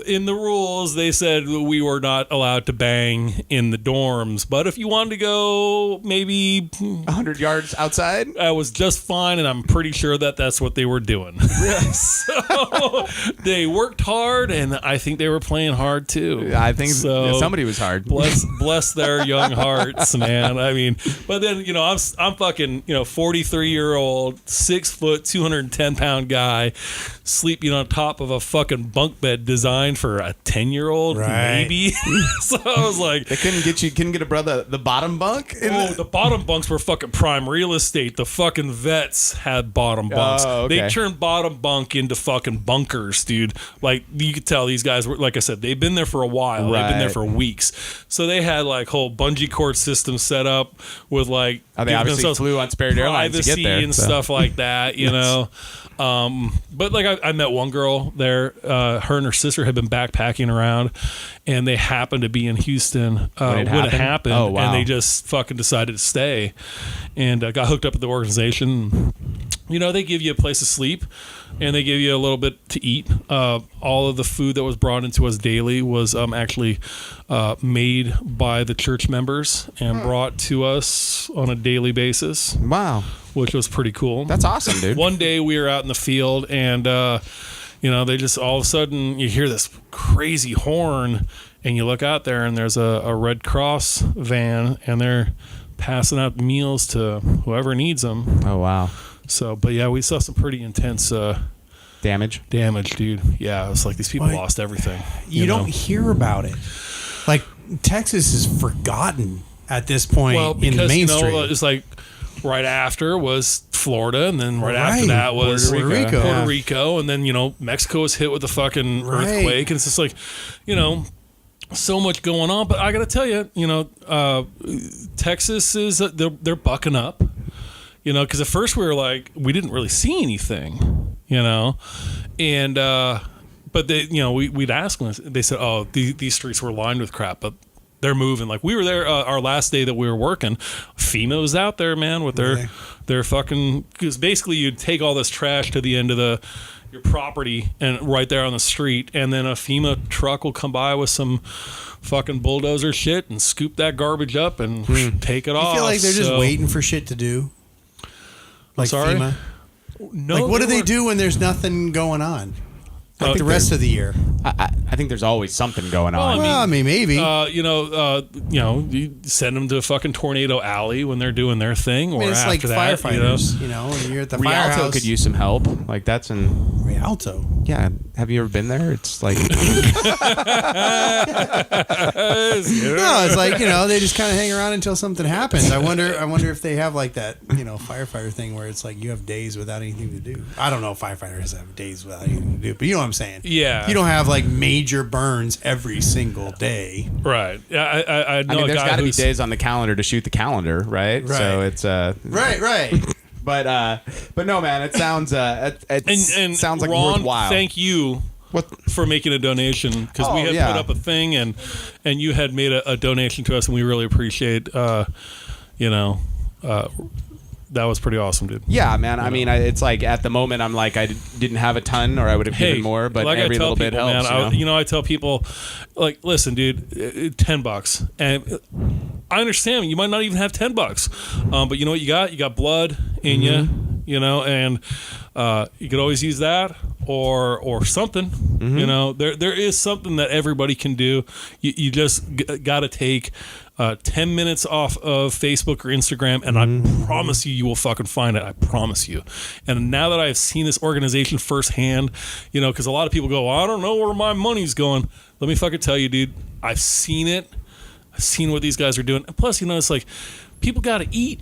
In the rules, they said we were not allowed to bang in the dorms, but if you wanted to go maybe 100 yards outside, I was just fine, and I'm pretty sure that's what they were doing. Really? So they worked hard, and I think they were playing hard too. I think somebody was hard. Bless their young hearts, man. I mean, but then I'm fucking 43-year-old. 6 foot, 210-pound guy sleeping on top of a fucking bunk bed designed for a 10-year-old, maybe. So I was like, they couldn't get a brother the bottom bunk. The bottom bunks were fucking prime real estate. The fucking vets had bottom bunks. Oh, okay. They turned bottom bunk into fucking bunkers, dude. Like you could tell these guys were, like I said, they've been there for a while. Right. They've been there for weeks. So they had like whole bungee cord system set up with like they obviously flew on Spirit Airlines to get there and stuff like that, But like I met one girl there. Her and her sister had been backpacking around, and they happened to be in Houston when it happened. Oh, wow. And they just fucking decided to stay, and got hooked up with the organization. They give you a place to sleep, and they give you a little bit to eat. All of the food that was brought into us daily was actually made by the church members and brought to us on a daily basis. Wow. Which was pretty cool. That's awesome, dude. One day we were out in the field, and they just all of a sudden you hear this crazy horn, and you look out there, and there's a Red Cross van, and they're passing out meals to whoever needs them. Oh, wow. So, but yeah, we saw some pretty intense damage, dude. Yeah, it's like these people lost everything. You don't hear about it. Like Texas is forgotten at this point in the mainstream. It's like right after was Florida, and then after that was Puerto Rico, and then Mexico was hit with the fucking earthquake, and it's just like so much going on. But I got to tell you, Texas is they're bucking up. Because at first we were like, we didn't really see anything, and but they, we'd ask them. They said, oh, these streets were lined with crap, but they're moving. Like we were there our last day that we were working. FEMA was out there, man, with their fucking, because basically you'd take all this trash to the end of your property and right there on the street, and then a FEMA truck will come by with some fucking bulldozer shit and scoop that garbage up and take it off. I feel like they're just waiting for shit to do. Like FEMA? No. Like, what do they do when there's nothing going on? Like the rest of the year? I think there's always something going on. Well, I mean, maybe. You send them to a fucking tornado alley when they're doing their thing, or it's after like that, firefighters. When you're at the Rialto firehouse. could use some help. Like that's in Rialto. Yeah, have you ever been there? It's like no, it's like they just kind of hang around until something happens. I wonder if they have like that firefighter thing where it's like you have days without anything to do. I don't know if firefighters have days without anything to do, but you know what I'm saying. Yeah, you don't have like major burns every single day. Right. I know. There's got to be days on the calendar to shoot the calendar, right? So it's right. But no, man, it sounds it sounds like Ron, worthwhile. Thank you for making a donation, because we had put up a thing and you had made a donation to us, and we really appreciate that was pretty awesome, dude. Yeah, man. I mean, it's like at the moment I'm like I didn't have a ton, or I would have given more, but like every little bit helps. Man, I tell people, like, listen, dude, $10, and I understand you might not even have $10, but you know what you got? You got blood in you, and you could always use that. or something. You know, there is something that everybody can do. You just got to take 10 minutes off of Facebook or Instagram, and I promise you will fucking find it. I promise you. And now that I've seen this organization firsthand, you know, because a lot of people go, I don't know where my money's going. Let me fucking tell you, dude, I've seen it. I've seen what these guys are doing. And plus, you know, it's like, people got to eat.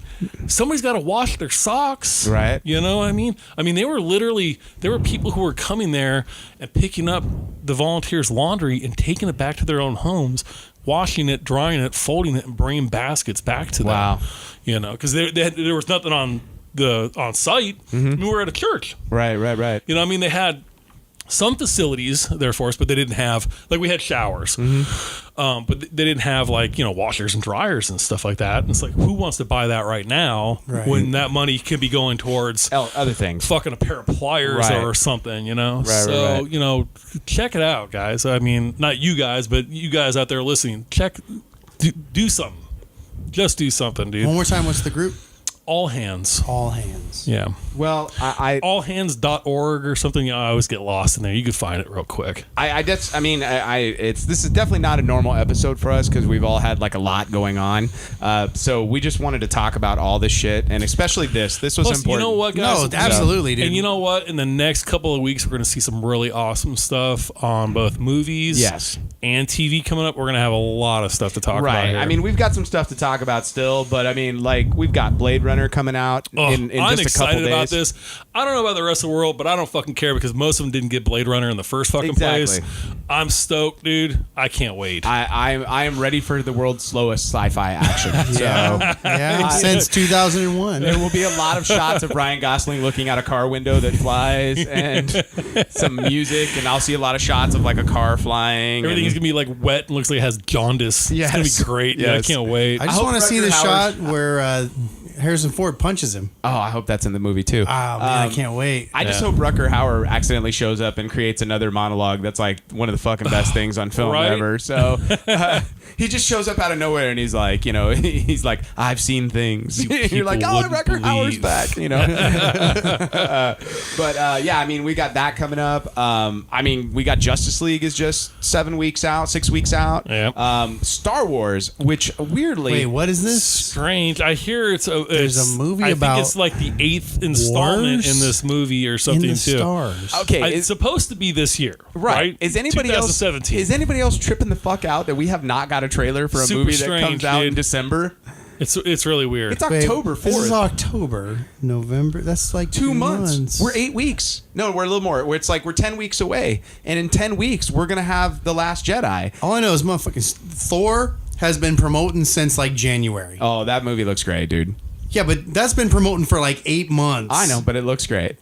Somebody's got to wash their socks. Right. You know what I mean? There were people who were coming there and picking up the volunteers' laundry and taking it back to their own homes, washing it, drying it, folding it, and bringing baskets back to them. Wow. You know, because there was nothing on site. We were at a church. Right. You know, they had some facilities there for us, but they didn't have, like, we had showers, but they didn't have, like, you know, washers and dryers and stuff like that. And it's like, who wants to buy that right now when that money can be going towards other things, fucking a pair of pliers or something, you know? Right. You know, check it out, guys. Not you guys, but you guys out there listening, do something. Just do something, dude. One more time, what's the group? All Hands. All Hands. Yeah. Well, allhands.org or something. You know, I always get lost in there. You could find it real quick. This is definitely not a normal episode for us because we've all had like a lot going on. So we just wanted to talk about all this shit, and especially this. This was important. You know what, guys? No, absolutely, dude. And you know what? In the next couple of weeks, we're going to see some really awesome stuff on both movies, and TV coming up. We're going to have a lot of stuff to talk about. Right. Here. We've got some stuff to talk about still, but we've got Blade Runner coming out in I'm just a couple days. excited about this. I don't know about the rest of the world, but I don't fucking care because most of them didn't get Blade Runner in the first fucking place. I'm stoked, dude. I can't wait. I am ready for the world's slowest sci-fi action. Since 2001. There will be a lot of shots of Ryan Gosling looking out a car window that flies, and some music, and I'll see a lot of shots of like a car flying. Everything's gonna be like wet and looks like it has jaundice. Yes. It's gonna be great. Yes. Yeah, I can't wait. I just want to see the shot where Harrison Ford punches him. Oh, I hope that's in the movie too. Oh, man, I can't wait. I just hope Rutger Hauer accidentally shows up and creates another monologue that's like one of the fucking best things on film ever. So he just shows up out of nowhere and he's like, you know, I've seen things. You're like, oh, Rutger Hauer's back, you know. But we got that coming up. We got Justice League is just 6 weeks out. Yeah. Star Wars, which weirdly, wait, what is this? Strange. I hear there's a movie about. I think it's like the 8th installment in this movie or something in the too. Stars. Okay, it's supposed to be this year, right? Is anybody else 2017. Is anybody else tripping the fuck out that we have not got a trailer for a Super movie strange, that comes out in dude. December? It's really weird. It's October 4th. This is October, November. That's like 2 months. We're 8 weeks. No, we're a little more. It's like we're 10 weeks away, and in 10 weeks we're gonna have The Last Jedi. All I know is motherfucking Thor has been promoting since like January. Oh, that movie looks great, dude. Yeah, but that's been promoting for like 8 months. I know, but it looks great.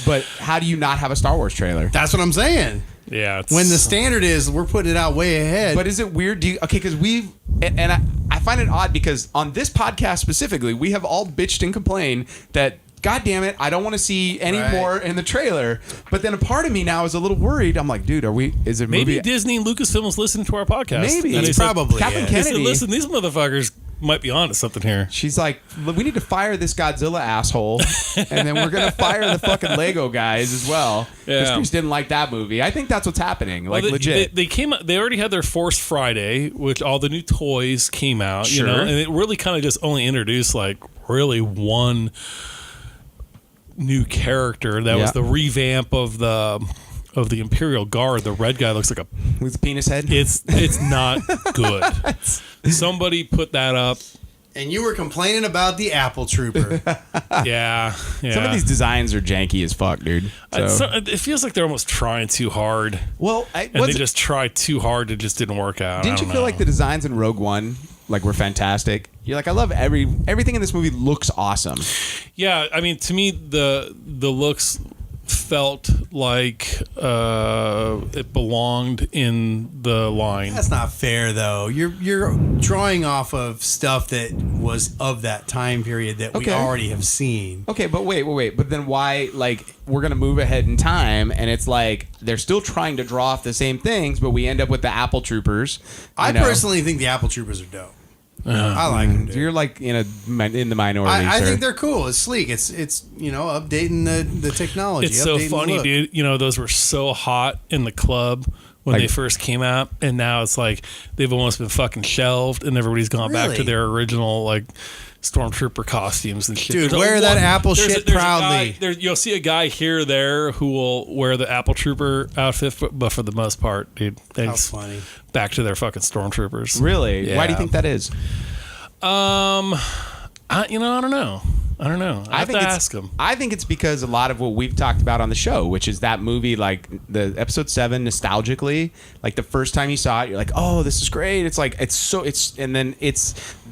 But how do you not have a Star Wars trailer? That's what I'm saying. Yeah. When the standard is we're putting it out way ahead. But is it weird? Because I find it odd because on this podcast specifically, we have all bitched and complained that, God damn it, I don't want to see any more in the trailer. But then a part of me now is a little worried. I'm like, dude, is it maybe movie? Disney and Lucasfilm is listening to our podcast? Maybe. It's probably Kathleen They said, Kennedy. listen, these motherfuckers might be on to something here. She's like, we need to fire this Godzilla asshole, and then we're gonna fire the fucking Lego guys as well. Because Chris didn't like that movie. I think that's what's happening. Like, legit. They came out. They already had their Force Friday, which all the new toys came out. Sure. You know, and it really kind of just only introduced like really one new character. That was the revamp of the Imperial Guard. The red guy looks like a with a penis head. It's not good. Somebody put that up. And you were complaining about the Apple Trooper. Yeah. Some of these designs are janky as fuck, dude. So. It feels like they're almost trying too hard. Well, they just tried too hard. It just didn't work out. Didn't you feel like the designs in Rogue One were fantastic? You're like, I love everything in this movie looks awesome. Yeah, to me the looks felt like it belonged in the line. That's not fair, though. You're drawing off of stuff that was of that time period that we already have seen. Okay, but wait. But then why, we're going to move ahead in time, and it's like they're still trying to draw off the same things, but we end up with the Apple Troopers. I personally think the Apple Troopers are dope. I like them. You're like in the minority. I sir. think they're cool. It's sleek. It's updating the technology. It's so funny, dude. Those were so hot in the club when they first came out, and now it's like they've almost been fucking shelved, and everybody's gone back to their original like stormtrooper costumes and shit. Dude, wear that Apple shit proudly. You'll see a guy here or there who will wear the Apple Trooper outfit, but for the most part, dude, that's funny. Back to their fucking stormtroopers. Really? Yeah. Why do you think that is? I don't know. I have to ask him. I think it's because a lot of what we've talked about on the show, which is that movie, like the episode 7, nostalgically, like the first time you saw it, you're like, oh, this is great. It's like, and then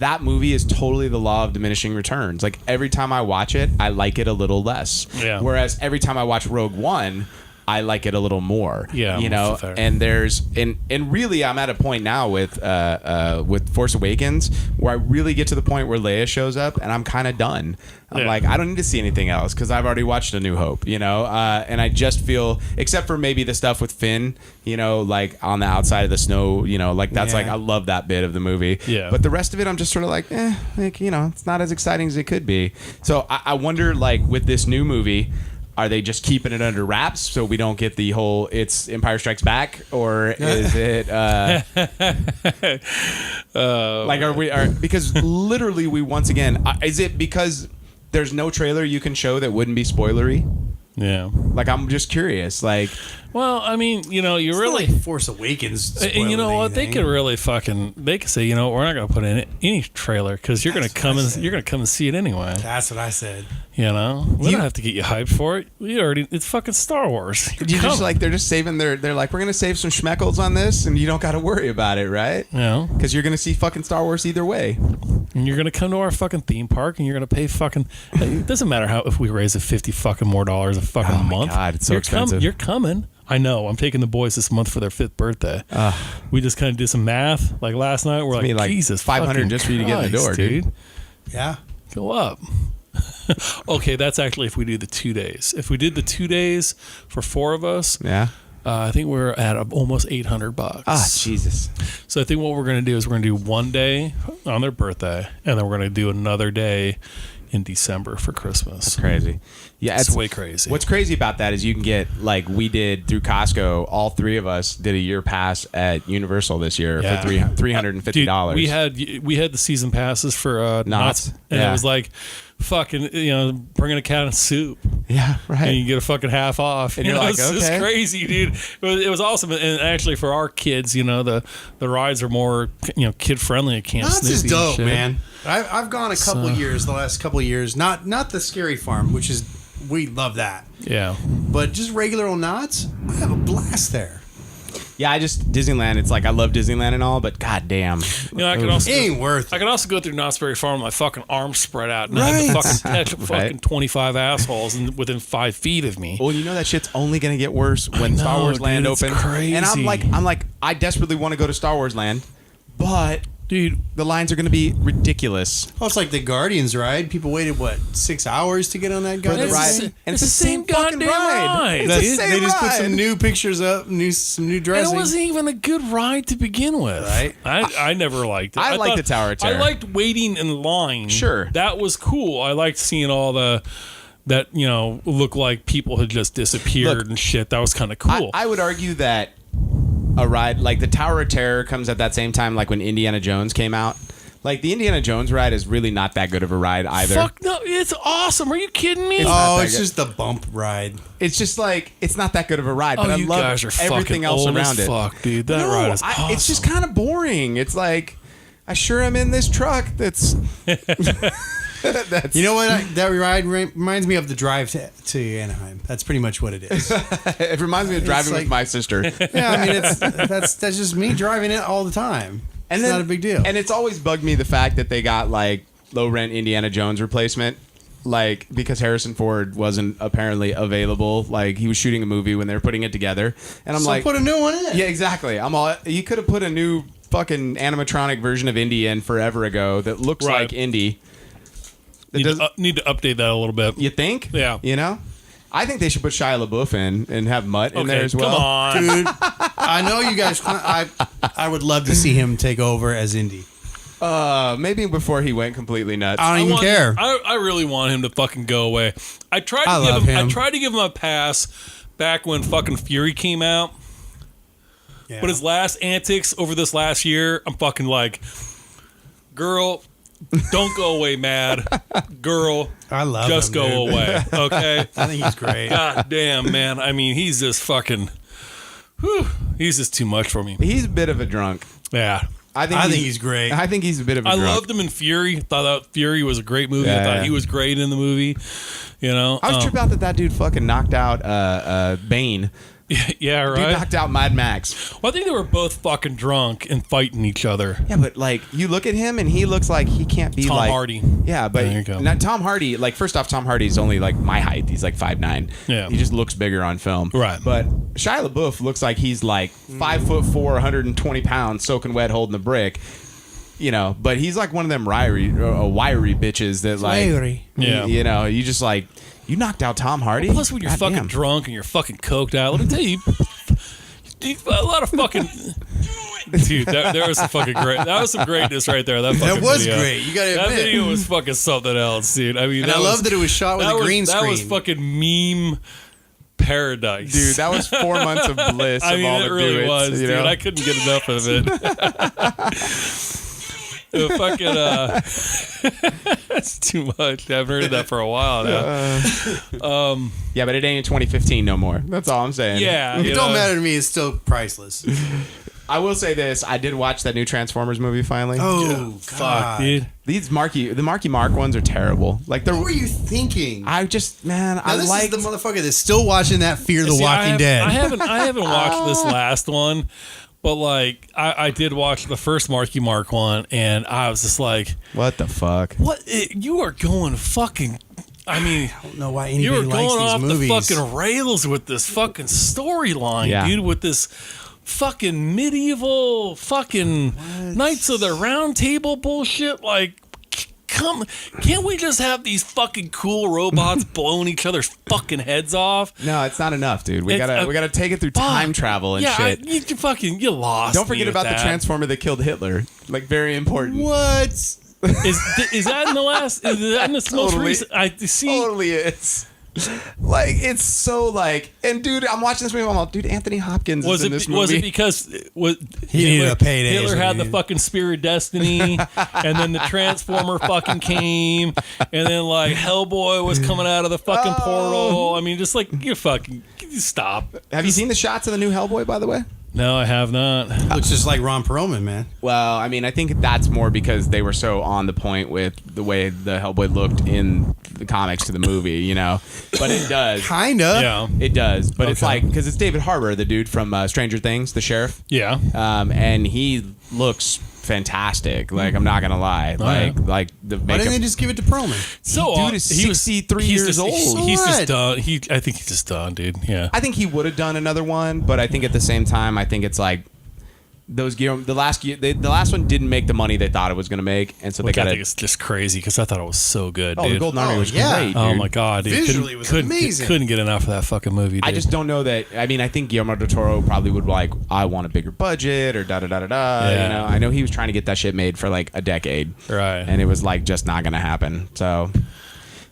that movie is totally the law of diminishing returns. Like every time I watch it, I like it a little less. Yeah. Whereas every time I watch Rogue One, I like it a little more. Yeah, and and really, I'm at a point now with Force Awakens where I really get to the point where Leia shows up, and I'm kind of done. I'm like, I don't need to see anything else because I've already watched A New Hope, and I just feel, except for maybe the stuff with Finn, like on the outside of the snow, like that's like I love that bit of the movie. Yeah. But the rest of it, I'm just sort of like, it's not as exciting as it could be. So I wonder, like with this new movie, are they just keeping it under wraps so we don't get the whole it's Empire Strikes Back, or is it like because literally we once again is it because there's no trailer you can show that wouldn't be spoilery? Yeah. Like I'm just curious. Like, well, I mean, you really like Force Awakens. And you know what? They could really they could say, we're not going to put in any trailer because you're going to come and see it anyway. That's what I said. We don't have to get you hyped for it. It's fucking Star Wars. You just like they're just saving they're like, we're going to save some schmeckles on this, and you don't got to worry about it, right? Yeah. Because you're going to see fucking Star Wars either way. And you're going to come to our fucking theme park, and you're going to pay fucking. It doesn't matter if we raise $50 fucking more a fucking month. Oh my God, it's so expensive. You're coming. I know. I'm taking the boys this month for their 5th birthday. We just kind of did some math. Like last night, we're like, Jesus, $500 just for you to get in the door, dude. Yeah. Go up. Okay, that's actually if we do the 2 days. If we did the 2 days for 4 of us, I think we're at almost $800. Ah, Jesus. So I think what we're going to do is we're going to do one day on their birthday, and then we're going to do another day in December for Christmas. That's crazy. Yeah, it's way crazy. What's crazy about that is you can get, like we did through Costco, all 3 of us did a year pass at Universal this year for $350. Dude, we had the season passes for Knott's, and it was like fucking, bringing a can of soup. Yeah, right. And you get a fucking half off. And you're like, okay. It's crazy, dude. It was awesome. And actually for our kids, the rides are more, kid friendly at Camp Snoopy. Knott's is dope, man. I've gone a couple years, the last couple of years, not the Scary Farm, which is, we love that. Yeah. But just regular old Knott's, I have a blast there. Yeah, Disneyland, it's like I love Disneyland and all, but goddamn. I could also it ain't worth it. I could also go through Knott's Berry Farm with my fucking arms spread out, and I have to fucking catch fucking 25 assholes within 5 feet of me. Well, that shit's only going to get worse when Star Wars Land opens. Crazy. And I'm like, I desperately want to go to Star Wars Land, but dude, the lines are going to be ridiculous. Oh, it's like the Guardians ride. People waited 6 hours to get on that goddamn ride, and it's the same goddamn ride. They just put some new pictures up, some new dressing. And it wasn't even a good ride to begin with. Right? I never liked it. I liked the Tower of Terror. I liked waiting in line. Sure, that was cool. I liked seeing all that looked like people had just disappeared and shit. That was kind of cool. I would argue that a ride like the Tower of Terror comes at that same time, like when Indiana Jones came out. Like the Indiana Jones ride is really not that good of a ride either. Fuck no, it's awesome. Are you kidding me? It's just the bump ride. It's just like it's not that good of a ride, but I you love guys are everything else old around as it. Fuck, dude, that ride is awesome. It's just kind of boring. It's like I sure am in this truck. That's. You know what? That ride reminds me of the drive to Anaheim. That's pretty much what it is. It reminds me of driving with my sister. Yeah, I mean, that's just me driving it all the time. And it's not a big deal. And it's always bugged me the fact that they got like low rent Indiana Jones replacement. Like because Harrison Ford wasn't apparently available. Like he was shooting a movie when they were putting it together. And I'm put a new one in. Yeah, exactly. You could have put a new fucking animatronic version of Indy in forever ago that looks like Indy. Need to update that a little bit. You think? Yeah. I think they should put Shia LaBeouf in and have Mutt in there as well. Come on. Dude, I know you guys. I would love to see him take over as Indy. Maybe before he went completely nuts. I don't even care. I really want him to fucking go away. I tried to give him a pass back when fucking Fury came out. Yeah. But his last antics over this last year, I'm fucking like, girl, don't go away mad. Girl, I love just him, go dude. away. Okay? I think he's great. God damn, man. I mean, he's just fucking, he's just too much for me. He's a bit of a drunk. Yeah. I think he's great. I think he's a bit of a drunk. I loved him in Fury. Thought that Fury was a great movie. I thought he was great in the movie. You know, I was tripped out that dude fucking knocked out Bane. Yeah, right. Dude knocked out Mad Max. Well, I think they were both fucking drunk and fighting each other. Yeah, but like you look at him and he looks like he can't be Tom like Hardy. Yeah, but not Tom Hardy. Like first off, Tom Hardy's only like my height. He's like 5'9". Yeah, he just looks bigger on film. Right. But Shia LaBeouf looks like he's like 5'4", 120 pounds, soaking wet, holding a brick. You know, but he's like one of them wiry bitches that like, you know, you just like. You knocked out Tom Hardy? Well, plus, when you're fucking drunk and you're fucking coked out, let me tell you, a lot of fucking... Dude, there was some fucking great... That was some greatness right there. That was video. great. You gotta admit. That video was fucking something else, dude. I mean, and I love that it was shot with a green screen. That was fucking meme paradise. Dude, that was 4 months of bliss. I mean, it really was, dude. Know? I couldn't get enough of it. Fucking that's too much. I haven't heard of that for a while now. Yeah, but it ain't in 2015 no more. That's all I'm saying. Yeah, it don't matter to me. It's still priceless. I will say this: I did watch that new Transformers movie finally. Oh, fuck, dude! These the Marky Mark ones are terrible. Like, what were you thinking? I just, man, I like the motherfucker that's still watching that Fear the Walking Dead. I haven't watched this last one. But, like, I did watch the first Marky Mark one, and I was just like... What the fuck? What? You are going fucking... I mean... I don't know why anybody likes these movies. You were going off the fucking rails with this fucking storyline, dude, with this fucking medieval fucking Knights of the Round Table bullshit. Like, can't we just have these fucking cool robots blowing each other's fucking heads off? No, it's not enough, dude. We gotta take it through time travel and shit. You lost. Don't forget about the Transformer that killed Hitler. Like, very important. What? Is that in the last? Is that in the most recent? I see. Totally is. Like, it's so like, and dude, I'm watching this movie. I'm like, dude, Anthony Hopkins is in this movie. Was it because he needed a payday? Hitler had the fucking spear of destiny, and then the Transformer fucking came, and then like Hellboy was coming out of the fucking portal. I mean, just like you fucking stop. Have you seen the shots of the new Hellboy, by the way? No, I have not. Looks just like Ron Perlman, man. Well, I mean, I think that's more because they were so on the point with the way the Hellboy looked in the comics to the movie, you know. But it does. Kinda. Yeah. It does. But it's like, because it's David Harbour, the dude from Stranger Things, the sheriff. Yeah. And he looks fantastic. Like, I'm not gonna lie. Like the makeup. Why didn't they just give it to Perlman? So dude is 63 years old. He's just done. I think he's just done, dude. Yeah. I think he would have done another one, but I think at the same time, I think it's like those the last one didn't make the money they thought it was going to make, and so they got. I think it's just crazy because I thought it was so good. Dude. The Golden Army was great. Dude. Oh my god, dude. Visually it was amazing. Couldn't get enough of that fucking movie. Dude. I just don't know that. I mean, I think Guillermo del Toro probably would like, I want a bigger budget or da da da da da. Yeah. You know, I know he was trying to get that shit made for like a decade, right? And it was like just not going to happen. So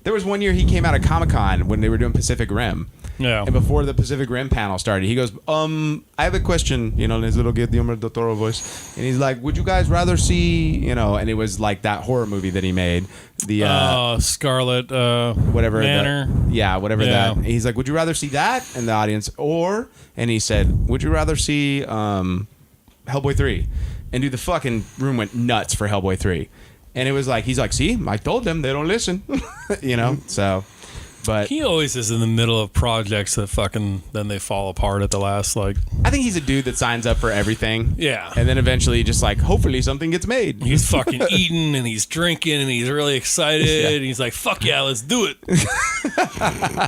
there was one year he came out of Comic-Con when they were doing Pacific Rim. Yeah. And before the Pacific Rim panel started, he goes, I have a question, you know, in his little Guillermo del Toro voice. And he's like, would you guys rather see, you know, and it was like that horror movie that he made. The Scarlet whatever Manor. Whatever that. And he's like, would you rather see that in the audience? And he said, would you rather see Hellboy 3? And dude, the fucking room went nuts for Hellboy 3. And it was like, he's like, see, I told them, they don't listen. You know, so... But he always is in the middle of projects that fucking then they fall apart at the last, like. I think he's a dude that signs up for everything. Yeah. And then eventually just like, hopefully something gets made. He's fucking eating and he's drinking and he's really excited and he's like, fuck yeah, let's do it.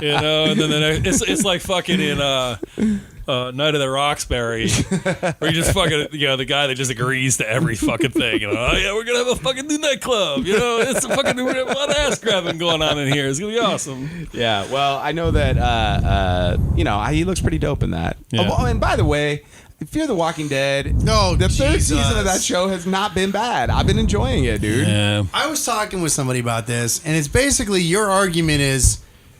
You know, and then it's like fucking in Night of the Roxbury, where you just fucking, you know, the guy that just agrees to every fucking thing. You know, oh yeah, we're gonna have a fucking new nightclub. You know, it's a fucking a lot of ass grabbing going on in here. It's gonna be awesome. Yeah, well, I know that you know, he looks pretty dope in that. Yeah. Oh, and by the way, Fear the Walking Dead. No, the third Jesus. season of that show has not been bad. I've been enjoying it, dude. Yeah. I was talking with somebody about this, and it's basically your argument is,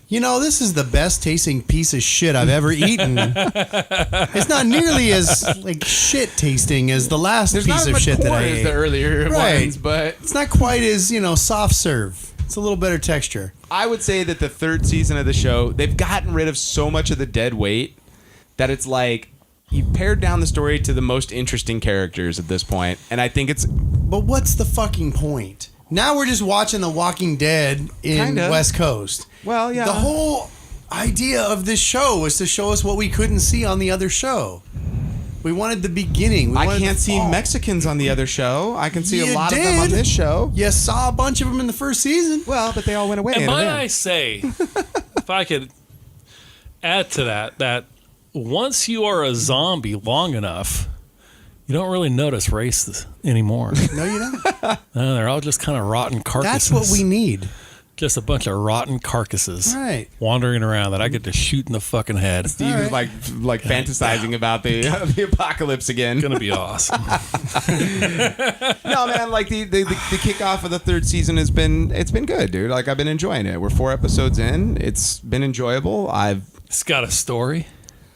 this is the best tasting piece of shit I've ever eaten. It's not nearly as shit tasting as the last There's piece not as of much shit that corn I as ate. the earlier ones, but it's not quite as soft serve. It's a little better texture. I would say that the third season of the show, they've gotten rid of so much of the dead weight that it's like you've pared down the story to the most interesting characters at this point, and I think it's. But what's the fucking point? Now we're just watching The Walking Dead in Kinda. West Coast. Well, yeah. The whole idea of this show was to show us what we couldn't see on the other show. We wanted the beginning. I can't see Mexicans on the other show. I can see a lot of them on this show. You saw a bunch of them in the first season. Well, but they all went away. And might I say, if I could add to that once you are a zombie long enough, you don't really notice race anymore. No, you don't. No, they're all just kind of rotten carcasses. That's what we need. Just a bunch of rotten carcasses Right. wandering around that I get to shoot in the fucking head. Steve is like fantasizing about the apocalypse again. Gonna be awesome. No, man, like the kickoff of the third season it's been good, dude. Like I've been enjoying it. We're 4 episodes in. It's been enjoyable. It's got a story.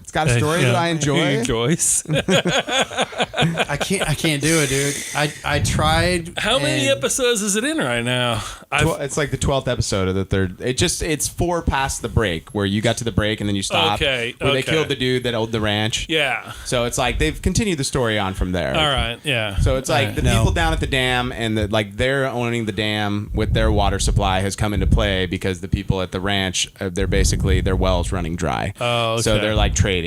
It's got a story that I enjoy. Joyce. I can't do it, dude. I tried. How many episodes is it in right now? It's like the 12th episode of the third. It's 4 past the break where you got to the break and then you stop. Okay. Where they killed the dude that owned the ranch. Yeah. So it's like they've continued the story on from there. All right. Yeah. So it's like the people down at the dam and they're owning the dam with their water supply has come into play because the people at the ranch, their wells running dry. Oh, okay. So they're like trading,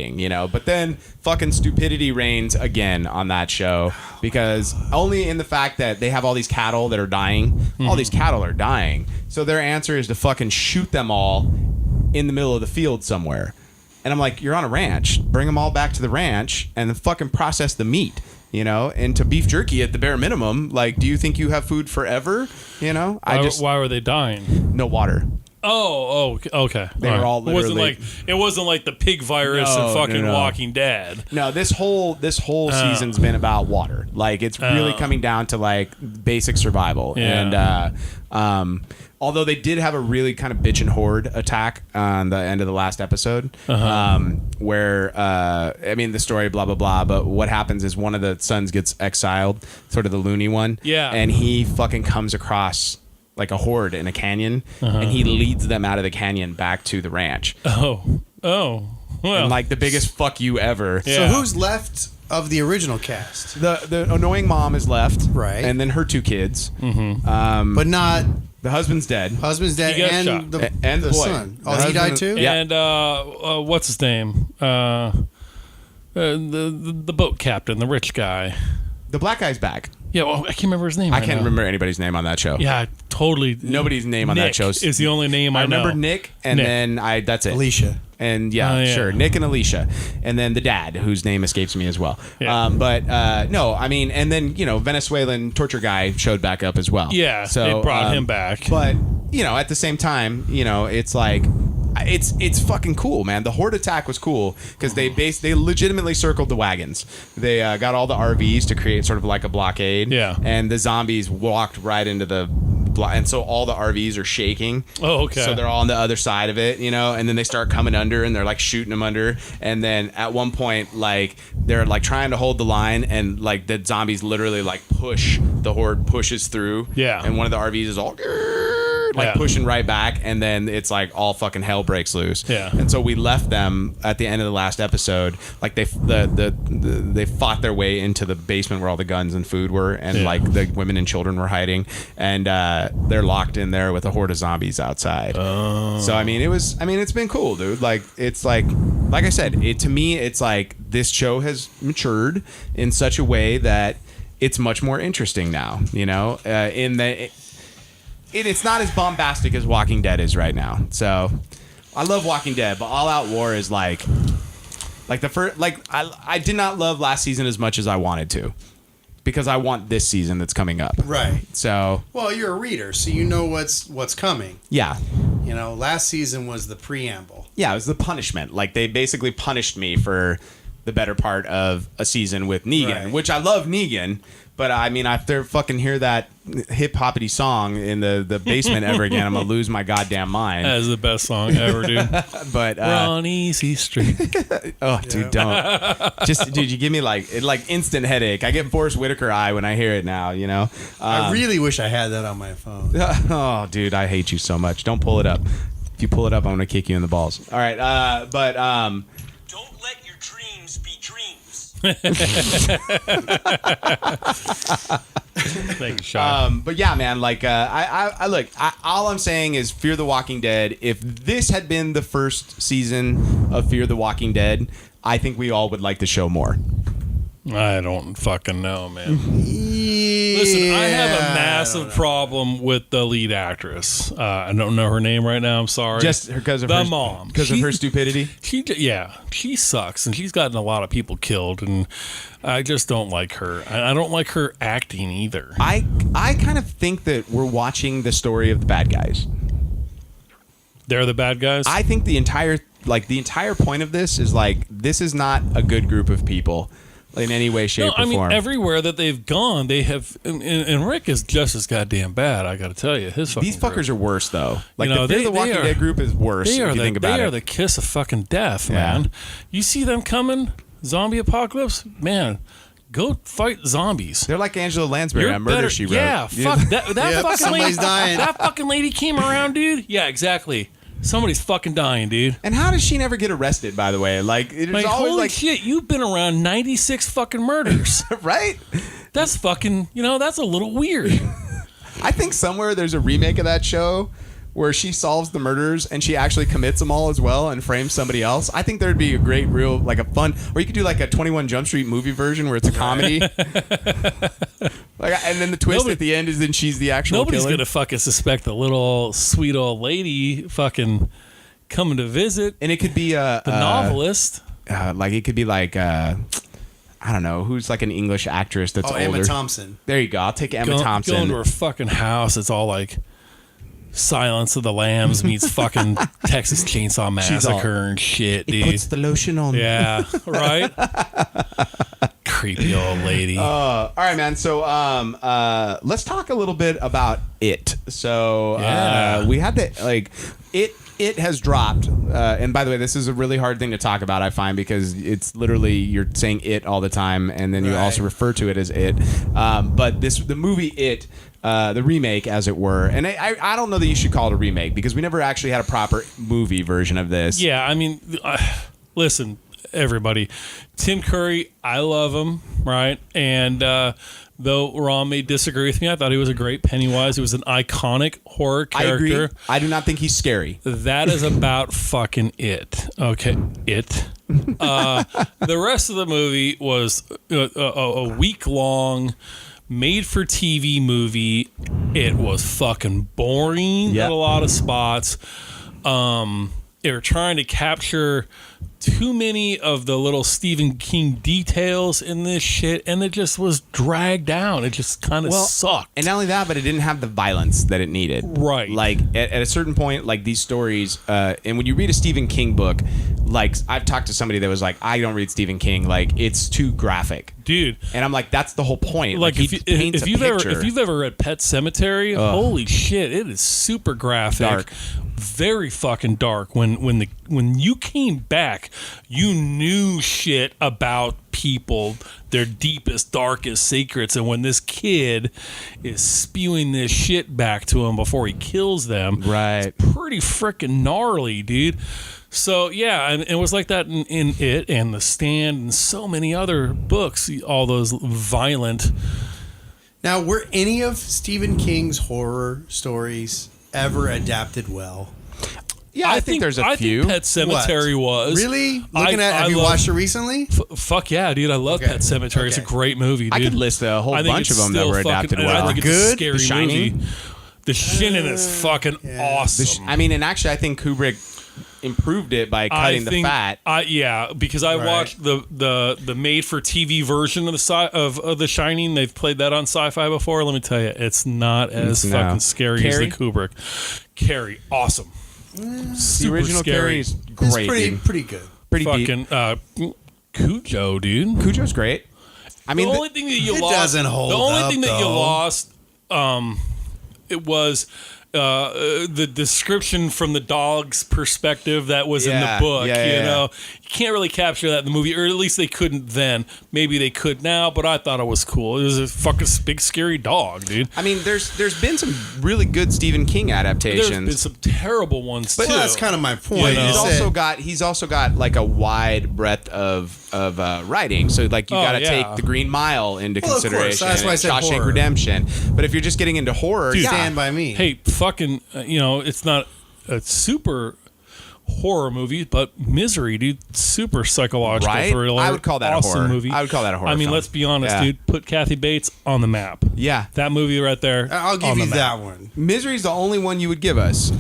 But then fucking stupidity reigns again on that show because only in the fact that they have all these cattle that are dying. Mm-hmm. All these cattle are dying. So their answer is to fucking shoot them all in the middle of the field somewhere. And I'm like, you're on a ranch. Bring them all back to the ranch and then fucking process the meat. Into beef jerky at the bare minimum. Like, do you think you have food forever? Why were they dying? No water. Oh, okay. They were all literally. It wasn't like the pig virus and fucking Walking Dead. No, this whole season's been about water. Like it's really coming down to like basic survival. Yeah. And although they did have a really kind of bitch and horde attack on the end of the last episode, where the story blah blah blah. But what happens is one of the sons gets exiled, sort of the loony one. Yeah. And he fucking comes across like a horde in a canyon, and he leads them out of the canyon back to the ranch. Oh, well. And like the biggest fuck you ever. Yeah. So who's left of the original cast? The annoying mom is left, Right. and then her 2 kids. Mm-hmm. But not The husband's dead. husband's dead He got and shot. And the boy. son. The Oh, he husband- died too? Yeah. And what's his name? The boat captain, the rich guy. The black guy's back. Yeah, well, I can't remember his name. I right can't now. remember anybody's name on that show. Yeah, totally. Nobody's name on that Nick show is the only name I know. remember Nick, and Nick. then that's it. Alicia. And Yeah. sure, Nick and Alicia, and then the dad, whose name escapes me as well. Yeah. No, I mean, and then Venezuelan torture guy showed back up as well. Yeah, so they brought him back. But at the same time, it's like. It's fucking cool, man. The horde attack was cool because they legitimately circled the wagons. They got all the RVs to create sort of like a blockade. Yeah. And the zombies walked right into the and so all the RVs are shaking. Oh, okay. So they're all on the other side of it, and then they start coming under and they're like shooting them under. And then at one point, like they're like trying to hold the line and like the zombies literally like the horde pushes through. Yeah. And one of the RVs is all Yeah. pushing right back, and then it's like all fucking hell breaks loose. Yeah. And so we left them at the end of the last episode, like they fought their way into the basement where all the guns and food were, and like the women and children were hiding, and they're locked in there with a horde of zombies outside. Oh. So it's been cool, dude. Like it's like I said, to me it's like this show has matured in such a way that it's much more interesting now. It's not as bombastic as Walking Dead is right now. So I love Walking Dead, but All Out War is like the first. Like I did not love last season as much as I wanted to, because I want this season that's coming up. Right. So Well, you're a reader, so you know what's coming. yeah, Last season was the preamble. yeah, it was the punishment. Like they basically punished me for the better part of a season with Negan, which I love Negan. But I mean, after fucking hear that hip hoppity song in the basement ever again, I'm gonna lose my goddamn mind. That is the best song ever, dude. But we're on easy street. Oh, dude, don't. Just, dude, you give me like instant headache. I get Forrest Whitaker eye when I hear it now. You know. I really wish I had that on my phone. Oh, dude, I hate you so much. Don't pull it up. If you pull it up, I'm gonna kick you in the balls. All right, but don't let your dreams be dreams. Thank you, Sean. But yeah, man, like I look. All I'm saying is Fear the Walking Dead. If this had been the first season of Fear the Walking Dead, I think we all would like the show more. I don't fucking know, man. Listen, I have a massive problem with the lead actress. I don't know her name right now. I'm sorry. Just because of the her mom, because of her stupidity. She sucks, and she's gotten a lot of people killed, and I just don't like her. I don't like her acting either. I kind of think that we're watching the story of the bad guys. They're the bad guys. I think the entire point of this is like this is not a good group of people. In any way, shape, or form. I mean, everywhere that they've gone, they have, and Rick is just as goddamn bad. I got to tell you, these fuckers are worse though. Like the Walking Dead group is worse. They are the the kiss of fucking death, man. You see them coming, zombie apocalypse, man. Go fight zombies. They're like Angela Lansbury on Murder, She Wrote. Yeah, fuck that fucking lady. Dying. That fucking lady came around, dude. Yeah, exactly. Somebody's fucking dying, dude. And how does she never get arrested, by the way? Like, it's always holy like... shit, you've been around 96 fucking murders. Right? That's fucking, that's a little weird. I think somewhere there's a remake of that show where she solves the murders and she actually commits them all as well and frames somebody else. I think there'd be a great, real, like a fun... Or you could do like a 21 Jump Street movie version where it's a comedy. And then the twist at the end is then she's the actual Nobody's killer. gonna fucking suspect the little sweet old lady fucking coming to visit. And it could be the novelist. It could be like I don't know who's like an English actress that's older. Emma Thompson. There you go. I'll take Emma Thompson. Go into her fucking house. It's all like Silence of the Lambs meets fucking Texas Chainsaw Massacre and shit, dude. It puts the lotion on. Yeah, right. Creepy old lady. All right, man. So let's talk a little bit about it. So we had it has dropped. And by the way, this is a really hard thing to talk about, I find, because it's literally you're saying it all the time, and then you also refer to it as it. But the movie It, the remake, as it were, and I don't know that you should call it a remake because we never actually had a proper movie version of this. Yeah, I mean, listen, everybody, Tim Curry, I love him, right? And though Ron may disagree with me, I thought he was a great Pennywise. He was an iconic horror character. I agree. I do not think he's scary. That is about fucking it. Okay, it. The rest of the movie was a week-long made-for-TV movie. It was fucking boring at a lot of spots. They were trying to capture too many of the little Stephen King details in this shit, and it just was dragged down. It just kind of sucked. And not only that, but it didn't have the violence that it needed. Right. Like, at a certain point, like, these stories, and when you read a Stephen King book, like, I've talked to somebody that was like, I don't read Stephen King, like, it's too graphic. Dude. And I'm like, that's the whole point. Like if you've ever read Pet Sematary, holy shit, it is super graphic. Dark. Very fucking dark. When you came back, you knew shit about people, their deepest, darkest secrets, and when this kid is spewing this shit back to him before he kills them, right? It's pretty freaking gnarly, dude. So yeah, and it was like that in It and The Stand and so many other books. All those violent. Now, were any of Stephen King's horror stories ever adapted well? Yeah, I think there's a few. I think Pet Sematary was. Really? Have you watched it recently? Fuck yeah, dude. I love Pet Sematary. It's a great movie, dude. I could list a whole bunch of them that were adapted well. I think it's a scary movie. The Shining is fucking awesome. And actually, I think Kubrick improved it by cutting the fat. Because I watched the made-for-TV version of The Shining. They've played that on Sci-Fi before. Let me tell you, it's not as fucking scary as the Kubrick. Carrie, awesome. The original Carrie is great. It's pretty good. Pretty fucking deep. Cujo, dude. Cujo's great. I mean, the only thing that you it lost. doesn't hold The only up, thing that you though. lost, it was the description from the dog's perspective that was in the book. You know, you can't really capture that in the movie, or at least they couldn't then. Maybe they could now, but I thought it was cool. It was a fucking big scary dog, dude. I mean, there's been some really good Stephen King adaptations. There's been some terrible ones too. Well, that's kind of my point. You know? He's also got like a wide breadth of writing. So like you got to take The Green Mile into consideration. Of course. That's why I said Shawshank horror. Redemption. But if you're just getting into horror, Dude, Stand by Me. Hey, fucking, it's not a super horror movie, but Misery, dude, super psychological Right? thriller. I would call that a awesome horror. movie. I would call that a horror I mean, film. let's be honest, Yeah. dude. Put Kathy Bates on the map. Yeah. That movie right there. I'll give on you the map. that one. Misery's the only one you would give us.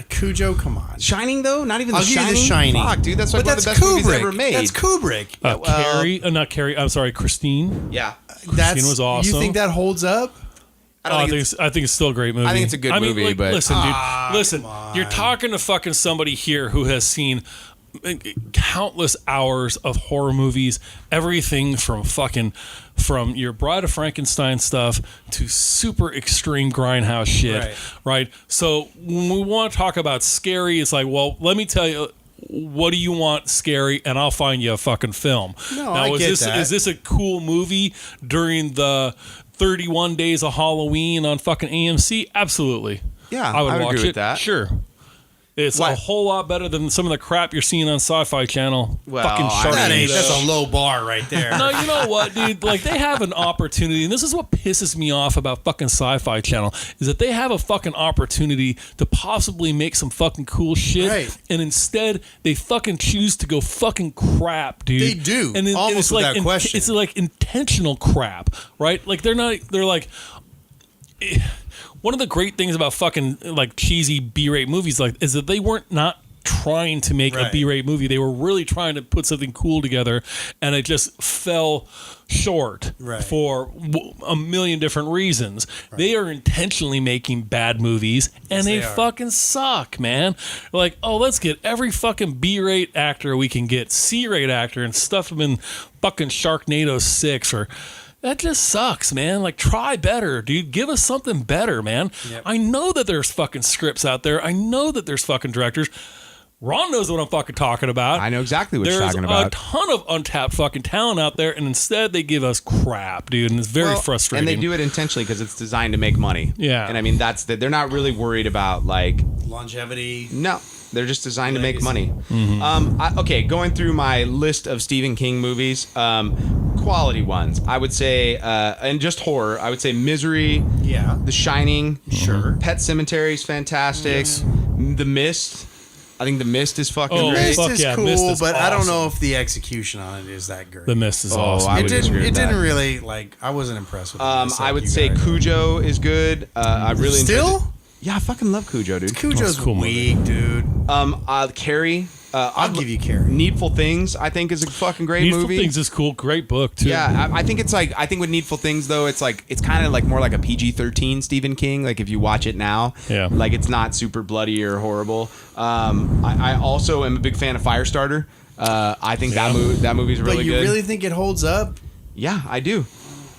Cujo, come on. Shining though, not even I'll The give Shining. you The Shining. Fuck, dude, that's like But one of the best Kubrick. movies ever made. That's Kubrick. Carrie, not Carrie. I'm sorry, Christine. Yeah. Christine was awesome. You think that holds up? I think it's still a great movie. I think it's a good movie, but listen, dude, listen. You're talking to fucking somebody here who has seen countless hours of horror movies, everything from your Bride of Frankenstein stuff to super extreme grindhouse shit, right? So when we want to talk about scary, it's like, well, let me tell you. What do you want scary, and I'll find you a fucking film. No, now, I get that. Is this a cool movie during the 31 Days of Halloween on fucking AMC? Absolutely. Yeah, I would I would watch agree it. with that. Sure. It's a whole lot better than some of the crap you're seeing on Sci-Fi Channel. Well, fucking I That's Sharknado. a low bar right there. No, you know what, dude? Like, they have an opportunity, and this is what pisses me off about fucking Sci-Fi Channel, is that they have a fucking opportunity to possibly make some fucking cool shit, Right. and instead they fucking choose to go fucking crap, dude. They do, and almost it's like without question. It's like intentional crap, right? Like they're like. One of the great things about fucking like cheesy B-rate movies is that they weren't not trying to make a B-rate movie. They were really trying to put something cool together, and it just fell short for a million different reasons. They are intentionally making bad movies, and they fucking suck, man. Like, oh, let's get every fucking B-rate actor we can get, C-rate actor, and stuff them in fucking Sharknado 6 or... That just sucks, man. Like, try better, dude. Give us something better, man. Yep. I know that there's fucking scripts out there. I know that there's fucking directors. Ron knows what I'm fucking talking about. I know exactly what you're talking about. There's a ton of untapped fucking talent out there, and instead they give us crap, dude, and it's very frustrating. And they do it intentionally because it's designed to make money. Yeah. And I mean, they're not really worried about, like... longevity. No. They're just designed to make money. Mm-hmm. Okay, going through my list of Stephen King movies, quality ones. I would say, and just horror, I would say Misery, The Shining, Pet Sematary is fantastic, The Mist. I think The Mist is fucking great. Mist fuck is yeah, cool, Mist is but I don't awesome. know if the execution on it is that great. The Mist is awesome. It didn't really, like, I wasn't impressed with it. I would say Cujo is good. I really enjoyed it. Yeah, I fucking love Cujo, dude. Cujo's cool weak, dude. Carrie. I'll give you Carrie. Needful Things, I think, is a fucking great Needful movie. Things is cool. Great book, too. Yeah, I think it's like, I think with Needful Things, though, it's kind of like more like a PG-13 Stephen King. Like, if you watch it now, like, it's not super bloody or horrible. I also am a big fan of Firestarter. I think that movie's really good. But you really think it holds up? Yeah, I do.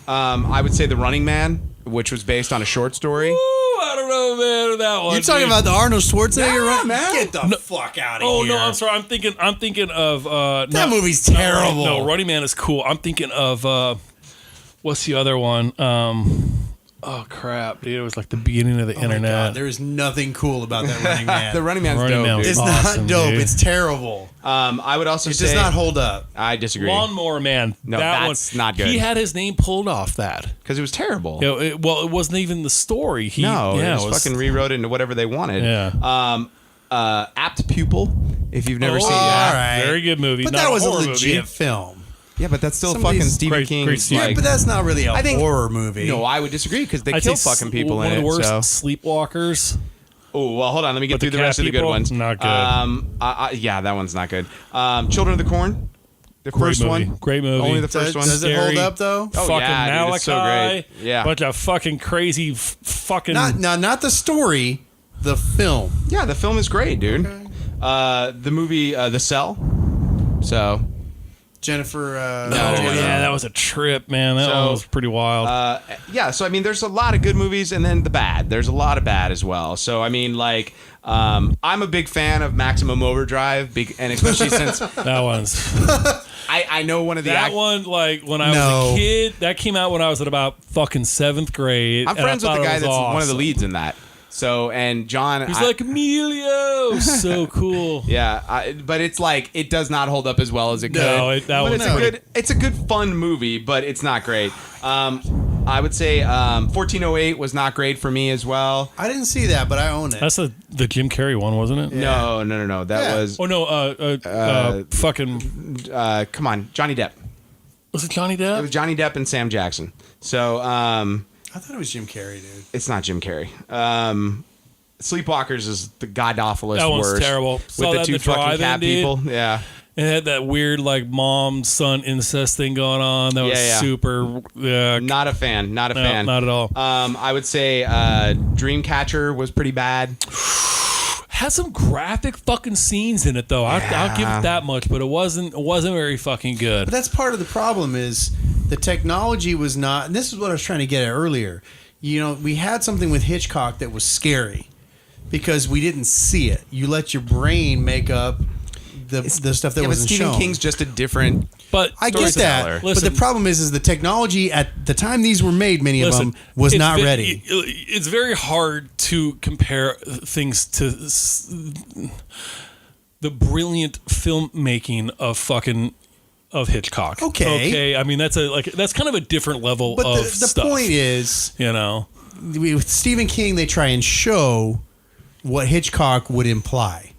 I would say The Running Man, which was based on a short story. I don't know, man, that one. You're talking about the Arnold Schwarzenegger, right? Man. Get the fuck out of here. Oh no, I'm sorry. I'm thinking of that movie's terrible. No, Running Man is cool. I'm thinking of what's the other one? Oh crap, dude! It was like the beginning of the internet. God, there is nothing cool about that Running Man. The Running Man's Running dope, Man dude. was It's awesome, not dope. dude. It's terrible. I would also It say does not hold up. I disagree. Lawnmower Man. No, that that's one, not good. He had his name pulled off that. Because it was terrible. You know, it wasn't even the story. It was fucking rewrote it into whatever they wanted. Yeah. Apt Pupil, if you've never seen all that. right. Very good movie. But Not that was a horror legit movie. film. Yeah, but that's still Some of fucking these Stephen great King. Stephen- Yeah, but that's not really a I think- horror movie. No, I would disagree because they I'd kill say fucking people one in of it. the worst So. Sleepwalkers. Oh, well, hold on. Let me get With through the the cat rest of the good people? ones. Not good. Yeah, that one's not good. Children of the Corn, the first movie. one. Great movie. Only the first one. Does it hold Scary. up though? Oh, fucking yeah, dude, Malachi. it's so great. Yeah. Bunch of fucking crazy fucking. Not the story, the film. Yeah, the film is great, dude. The movie, The Cell. So, Jennifer. That was a trip, man. That one was pretty wild. So I mean, there's a lot of good movies, and then the bad. There's a lot of bad as well. So I mean, like, I'm a big fan of Maximum Overdrive, and especially since that one's. I know one of the one, like when I was a kid, that came out when I was at about fucking 7th grade. I'm friends with the guy that's awesome. one of the leads in that. So, and John... He's like, Emilio! So cool. Yeah, but it's like, it does not hold up as well as it could. No, it's a good, fun movie, but it's not great. I would say 1408 was not great for me as well. I didn't see that, but I own it. That's the Jim Carrey one, wasn't it? Yeah. No. That was... Oh, no, fucking... come on, Johnny Depp. Was it Johnny Depp? It was Johnny Depp and Sam Jackson. So, I thought it was Jim Carrey, dude. It's not Jim Carrey. Sleepwalkers is the god-awfulest that one's worst. terrible. With Saw the that two in the fucking cat drive-in, people. Yeah. It had that weird, like, mom-son incest thing going on. That was super... Not a fan. Not a fan. Not at all. I would say Dreamcatcher was pretty bad. Had some graphic fucking scenes in it, though. I'll give it that much, but it wasn't very fucking good. But that's part of the problem is the technology was not... And this is what I was trying to get at earlier. You know, we had something with Hitchcock that was scary because we didn't see it. You let your brain make up the stuff that wasn't Stephen shown. King's just a different... But I get that. Listen, but the problem is the technology at the time these were made, many of them, was not ready. It's very hard to compare things to the brilliant filmmaking of Hitchcock. Okay. I mean, that's kind of a different level but of the stuff. The point is, you know, with Stephen King, they try and show what Hitchcock would imply.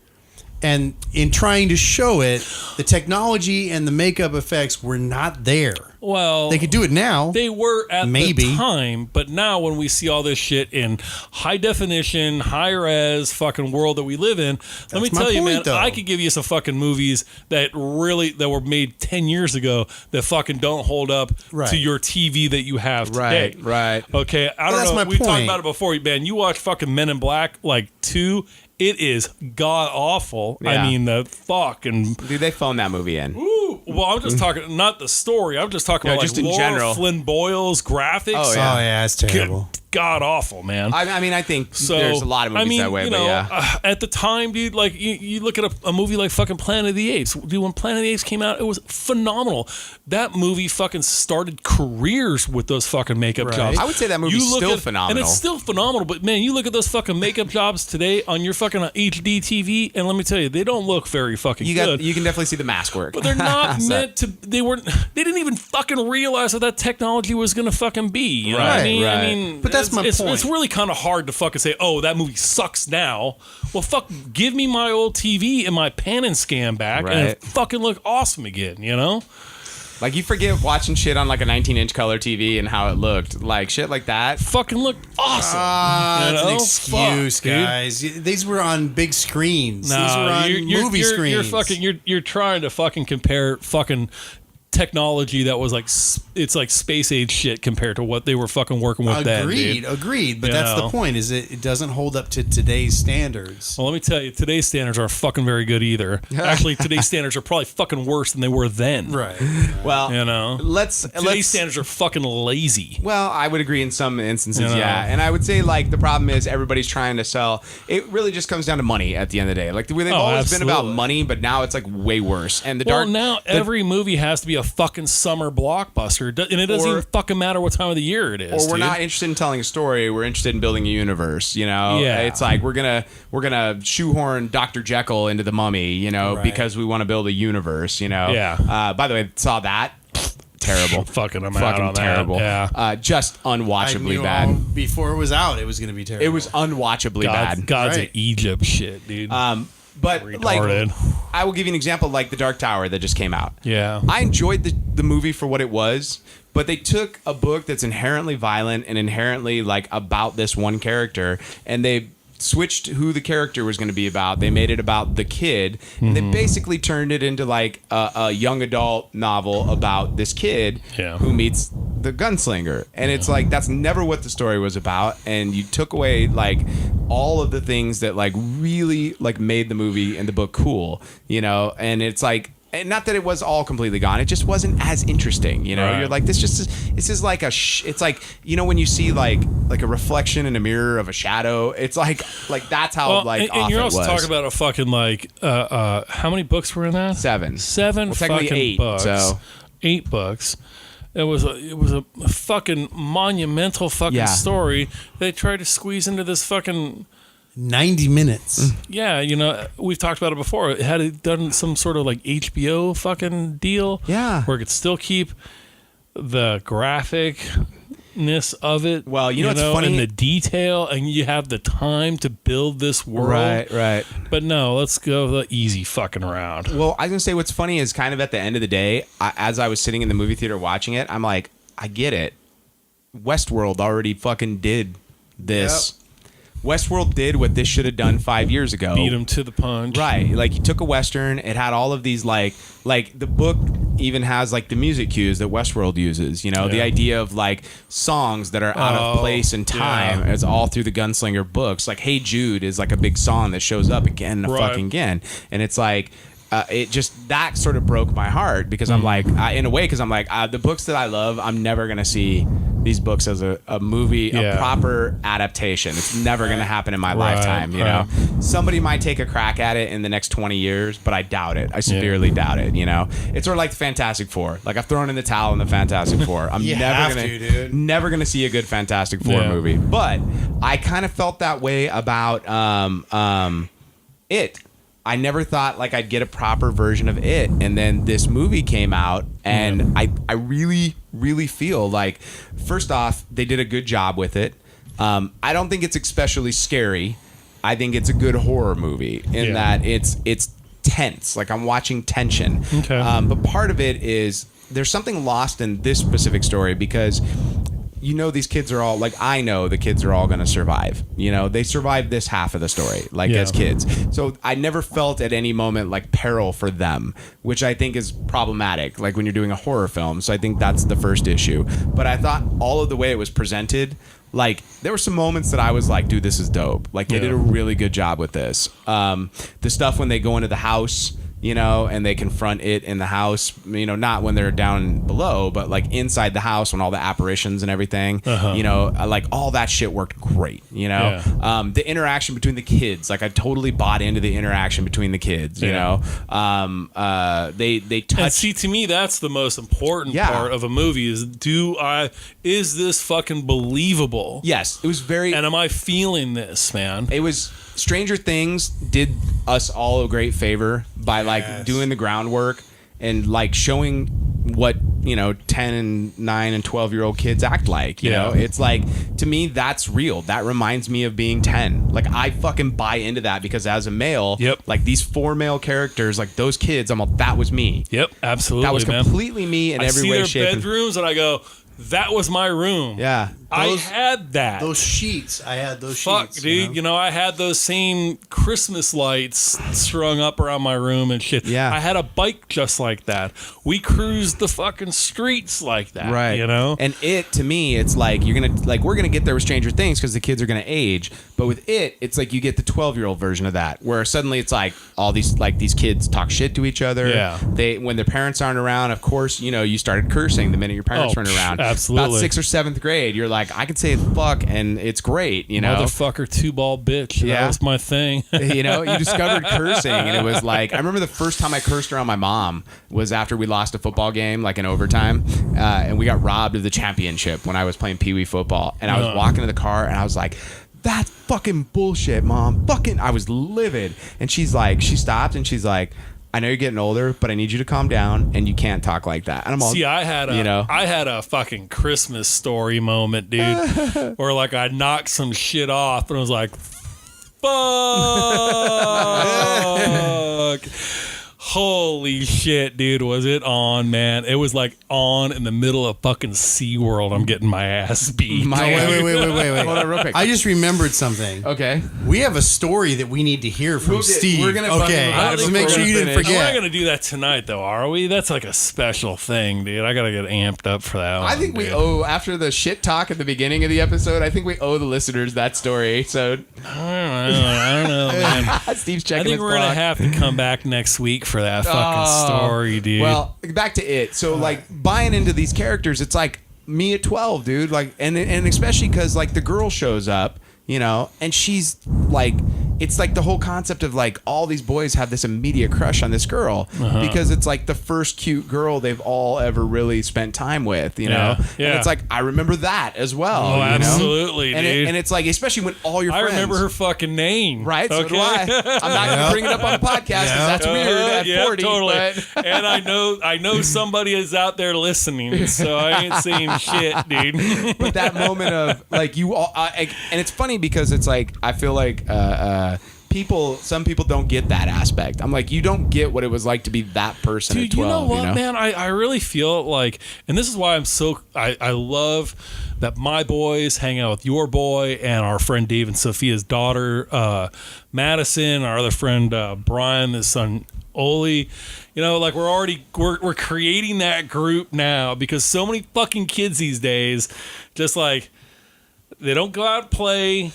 And in trying to show it, the technology and the makeup effects were not there. Well, they could do it now. They were at maybe. The time, but now when we see all this shit in high definition, high res fucking world that we live in, let me tell you, man, I could give you some fucking movies that were made 10 years ago that fucking don't hold up to your TV that you have today. Right. Okay, I don't know. We talked about it before, man. You watch fucking Men in Black 2. It is god awful. Yeah. I mean, the fucking... Dude, they phoned that movie in. Ooh, well, I'm just talking, not the story. I'm just talking about just like in Laura general. Flynn Boyle's graphics. Oh, yeah. It's terrible. God awful, man. I mean, I think there's a lot of movies that way, but yeah. At the time, dude, like you look at a movie like fucking Planet of the Apes. Dude, when Planet of the Apes came out, it was phenomenal. That movie fucking started careers with those fucking makeup jobs. I would say that movie's still phenomenal. And it's still phenomenal, but man, you look at those fucking makeup jobs today on your fucking HD TV, and let me tell you, they don't look very fucking good. You can definitely see the mask work. But they're not meant to. They didn't even fucking realize that technology was gonna fucking be. You know what I mean? I mean, but that's my point. It's really kind of hard to fucking say, oh, that movie sucks now. Well, fuck, give me my old TV and my pan and scan back, and it fucking look awesome again. You know? Like, you forget watching shit on like a 19-inch color TV and how it looked. Like, shit like that. Fucking looked awesome. That's an excuse, guys. These were on big screens. These were on movie screens. You're trying to fucking compare fucking technology that was like, it's like space age shit compared to what they were fucking working with then. Agreed. But that's the point, is it doesn't hold up to today's standards. Well, let me tell you, today's standards aren't fucking very good either. Actually, today's standards are probably fucking worse than they were then. Right. Well, you know, today's standards are fucking lazy. Well, I would agree in some instances, yeah. And I would say, like, the problem is everybody's trying to sell. It really just comes down to money at the end of the day. Like, they've always been about money, but now it's like way worse. And every movie has to be a fucking summer blockbuster, and it doesn't even fucking matter what time of the year it is. Or we're not interested in telling a story. We're interested in building a universe. You know, it's like we're gonna shoehorn Dr. Jekyll into the Mummy. You know, because we want to build a universe. You know. Yeah. By the way, saw that. Terrible. Fucking terrible. That. Yeah. Just unwatchable bad. Before it was out, it was going to be terrible. It was unwatchably bad. God's of Egypt shit, dude. But retarded. Like, I will give you an example, like The Dark Tower that just came out. Yeah. I enjoyed the movie for what it was, but they took a book that's inherently violent and inherently like about this one character, and they switched who the character was going to be about. They made it about the kid, and they basically turned it into like a young adult novel about this kid who meets the gunslinger. And it's like, that's never what the story was about. And you took away like all of the things that like really like made the movie and the book cool, you know? And it's like, And not that it was all completely gone. It just wasn't as interesting, you know. Right. You're like, this is like it's like, you know, when you see like a reflection in a mirror of a shadow. It's like that's how and off you're it also was. talking about a fucking like how many books were in that? 7. Seven Well, technically fucking 8, books. so 8 books. It was a fucking monumental fucking story. They tried to squeeze into this fucking 90 minutes. Yeah, you know, we've talked about it before. It had done some sort of like HBO fucking deal. Yeah. Where it could still keep the graphicness of it. Well, you know what's funny? And the detail, and you have the time to build this world. Right. But no, let's go the easy fucking round. Well, I was gonna say what's funny is kind of at the end of the day, as I was sitting in the movie theater watching it, I'm like, I get it. Westworld already fucking did this. Yep. Westworld did what this should have done 5 years ago. Beat him to the punch. Right. Like, you took a Western. It had all of these, like the book even has, like, the music cues that Westworld uses. You know, the idea of, like, songs that are out of place and time. It's all through the Gunslinger books. Like, Hey Jude is, like, a big song that shows up again and fucking again. And it's like... it just, that sort of broke my heart because I'm like, in a way, because I'm like, the books that I love, I'm never going to see these books as a movie, a proper adaptation. It's never going to happen in my lifetime, you know? Somebody might take a crack at it in the next 20 years, but I doubt it. I severely doubt it, you know? It's sort of like the Fantastic Four. Like, I've thrown in the towel in the Fantastic Four. I'm never going to see a good Fantastic Four movie. But I kind of felt that way about it. I never thought like I'd get a proper version of it, and then this movie came out, and I really, really feel like, first off, they did a good job with it. I don't think it's especially scary. I think it's a good horror movie in that it's tense. Like, I'm watching tension. Okay. But part of it is there's something lost in this specific story because, you know, these kids are all like, I know the kids are all going to survive. You know, they survived this half of the story, like as kids. So I never felt at any moment like peril for them, which I think is problematic, like when you're doing a horror film. So I think that's the first issue. But I thought all of the way it was presented, like, there were some moments that I was like, dude, this is dope. Like, they did a really good job with this. The stuff when they go into the house, you know, and they confront it in the house, you know, not when they're down below, but like inside the house when all the apparitions and everything, you know, like all that shit worked great, you know. The interaction between the kids, like I totally bought into the interaction between the kids, you know. They touch. And see, to me, that's the most important part of a movie is this fucking believable? Yes, it was very. And am I feeling this, man? It was. Stranger Things did us all a great favor by like doing the groundwork and like showing what, you know, 10 and 9 and 12-year-old kids act like, you know. It's like, to me, that's real. That reminds me of being 10. Like, I fucking buy into that because as a male, like these 4 male characters, like those kids, I'm like, that was me. Yep, absolutely. That was completely me in every way, shape. I see their bedrooms and I go, that was my room. Yeah. I had that. Those sheets. I had those sheets. Fuck, dude. You know, I had those same Christmas lights strung up around my room and shit. Yeah. I had a bike just like that. We cruised the fucking streets like that. Right. You know? And it, to me, it's like, we're going to get there with Stranger Things because the kids are going to age. But with it, it's like you get the 12-year-old version of that where suddenly it's like all these kids talk shit to each other. Yeah. When their parents aren't around, of course, you know, you started cursing the minute your parents weren't around. Absolutely. About 6th or 7th grade, you're like, I could say fuck and it's great, you know. Motherfucker, 2-ball bitch. That was my thing. You know, you discovered cursing and it was like, I remember the first time I cursed around my mom was after we lost a football game, like in overtime, and we got robbed of the championship when I was playing Pee Wee football, and I was walking to the car and I was like, that's fucking bullshit, Mom. I was livid. And she stopped and she's like, I know you're getting older, but I need you to calm down, and you can't talk like that. And I'm all, I had a fucking Christmas story moment, dude, where like I knocked some shit off, and I was like, fuck. Holy shit, dude, was it on, man? It was like on in the middle of fucking SeaWorld. I'm getting my ass beat. Wait. Hold on real quick. I just remembered something. Okay. We have a story that we need to hear from Steve. We're gonna so make sure you didn't forget. We're not going to do that tonight, though, are we? That's like a special thing, dude. I got to get amped up for that one, I think we owe, after the shit talk at the beginning of the episode, I think we owe the listeners that story. So I don't know, man. Steve's checking I think his we're going to clock. have to come back next week for for that fucking story, dude. Well, back to it. So like buying into these characters, it's like me at 12, dude. Like, and especially because like the girl shows up, you know, and she's like, it's like the whole concept of like all these boys have this immediate crush on this girl because it's like the first cute girl they've all ever really spent time with, you know? Yeah. And it's like, I remember that as well. Oh, you know? absolutely, and dude. And it's like, especially when all your friends. I remember her fucking name. Right? So do I. I'm not going to bring it up on the podcast because that's weird at 40. Totally. But And I know somebody is out there listening, so I ain't saying shit, dude. But that moment of like you all, and it's funny because it's like I feel like some people don't get that aspect. I'm like, you don't get what it was like to be that person Dude, at 12. you know what, man? I really feel like, and this is why I love that my boys hang out with your boy and our friend Dave and Sophia's daughter, Madison, our other friend Brian, his son Oli. You know, like we're creating that group now because so many fucking kids these days just like they don't go out and play.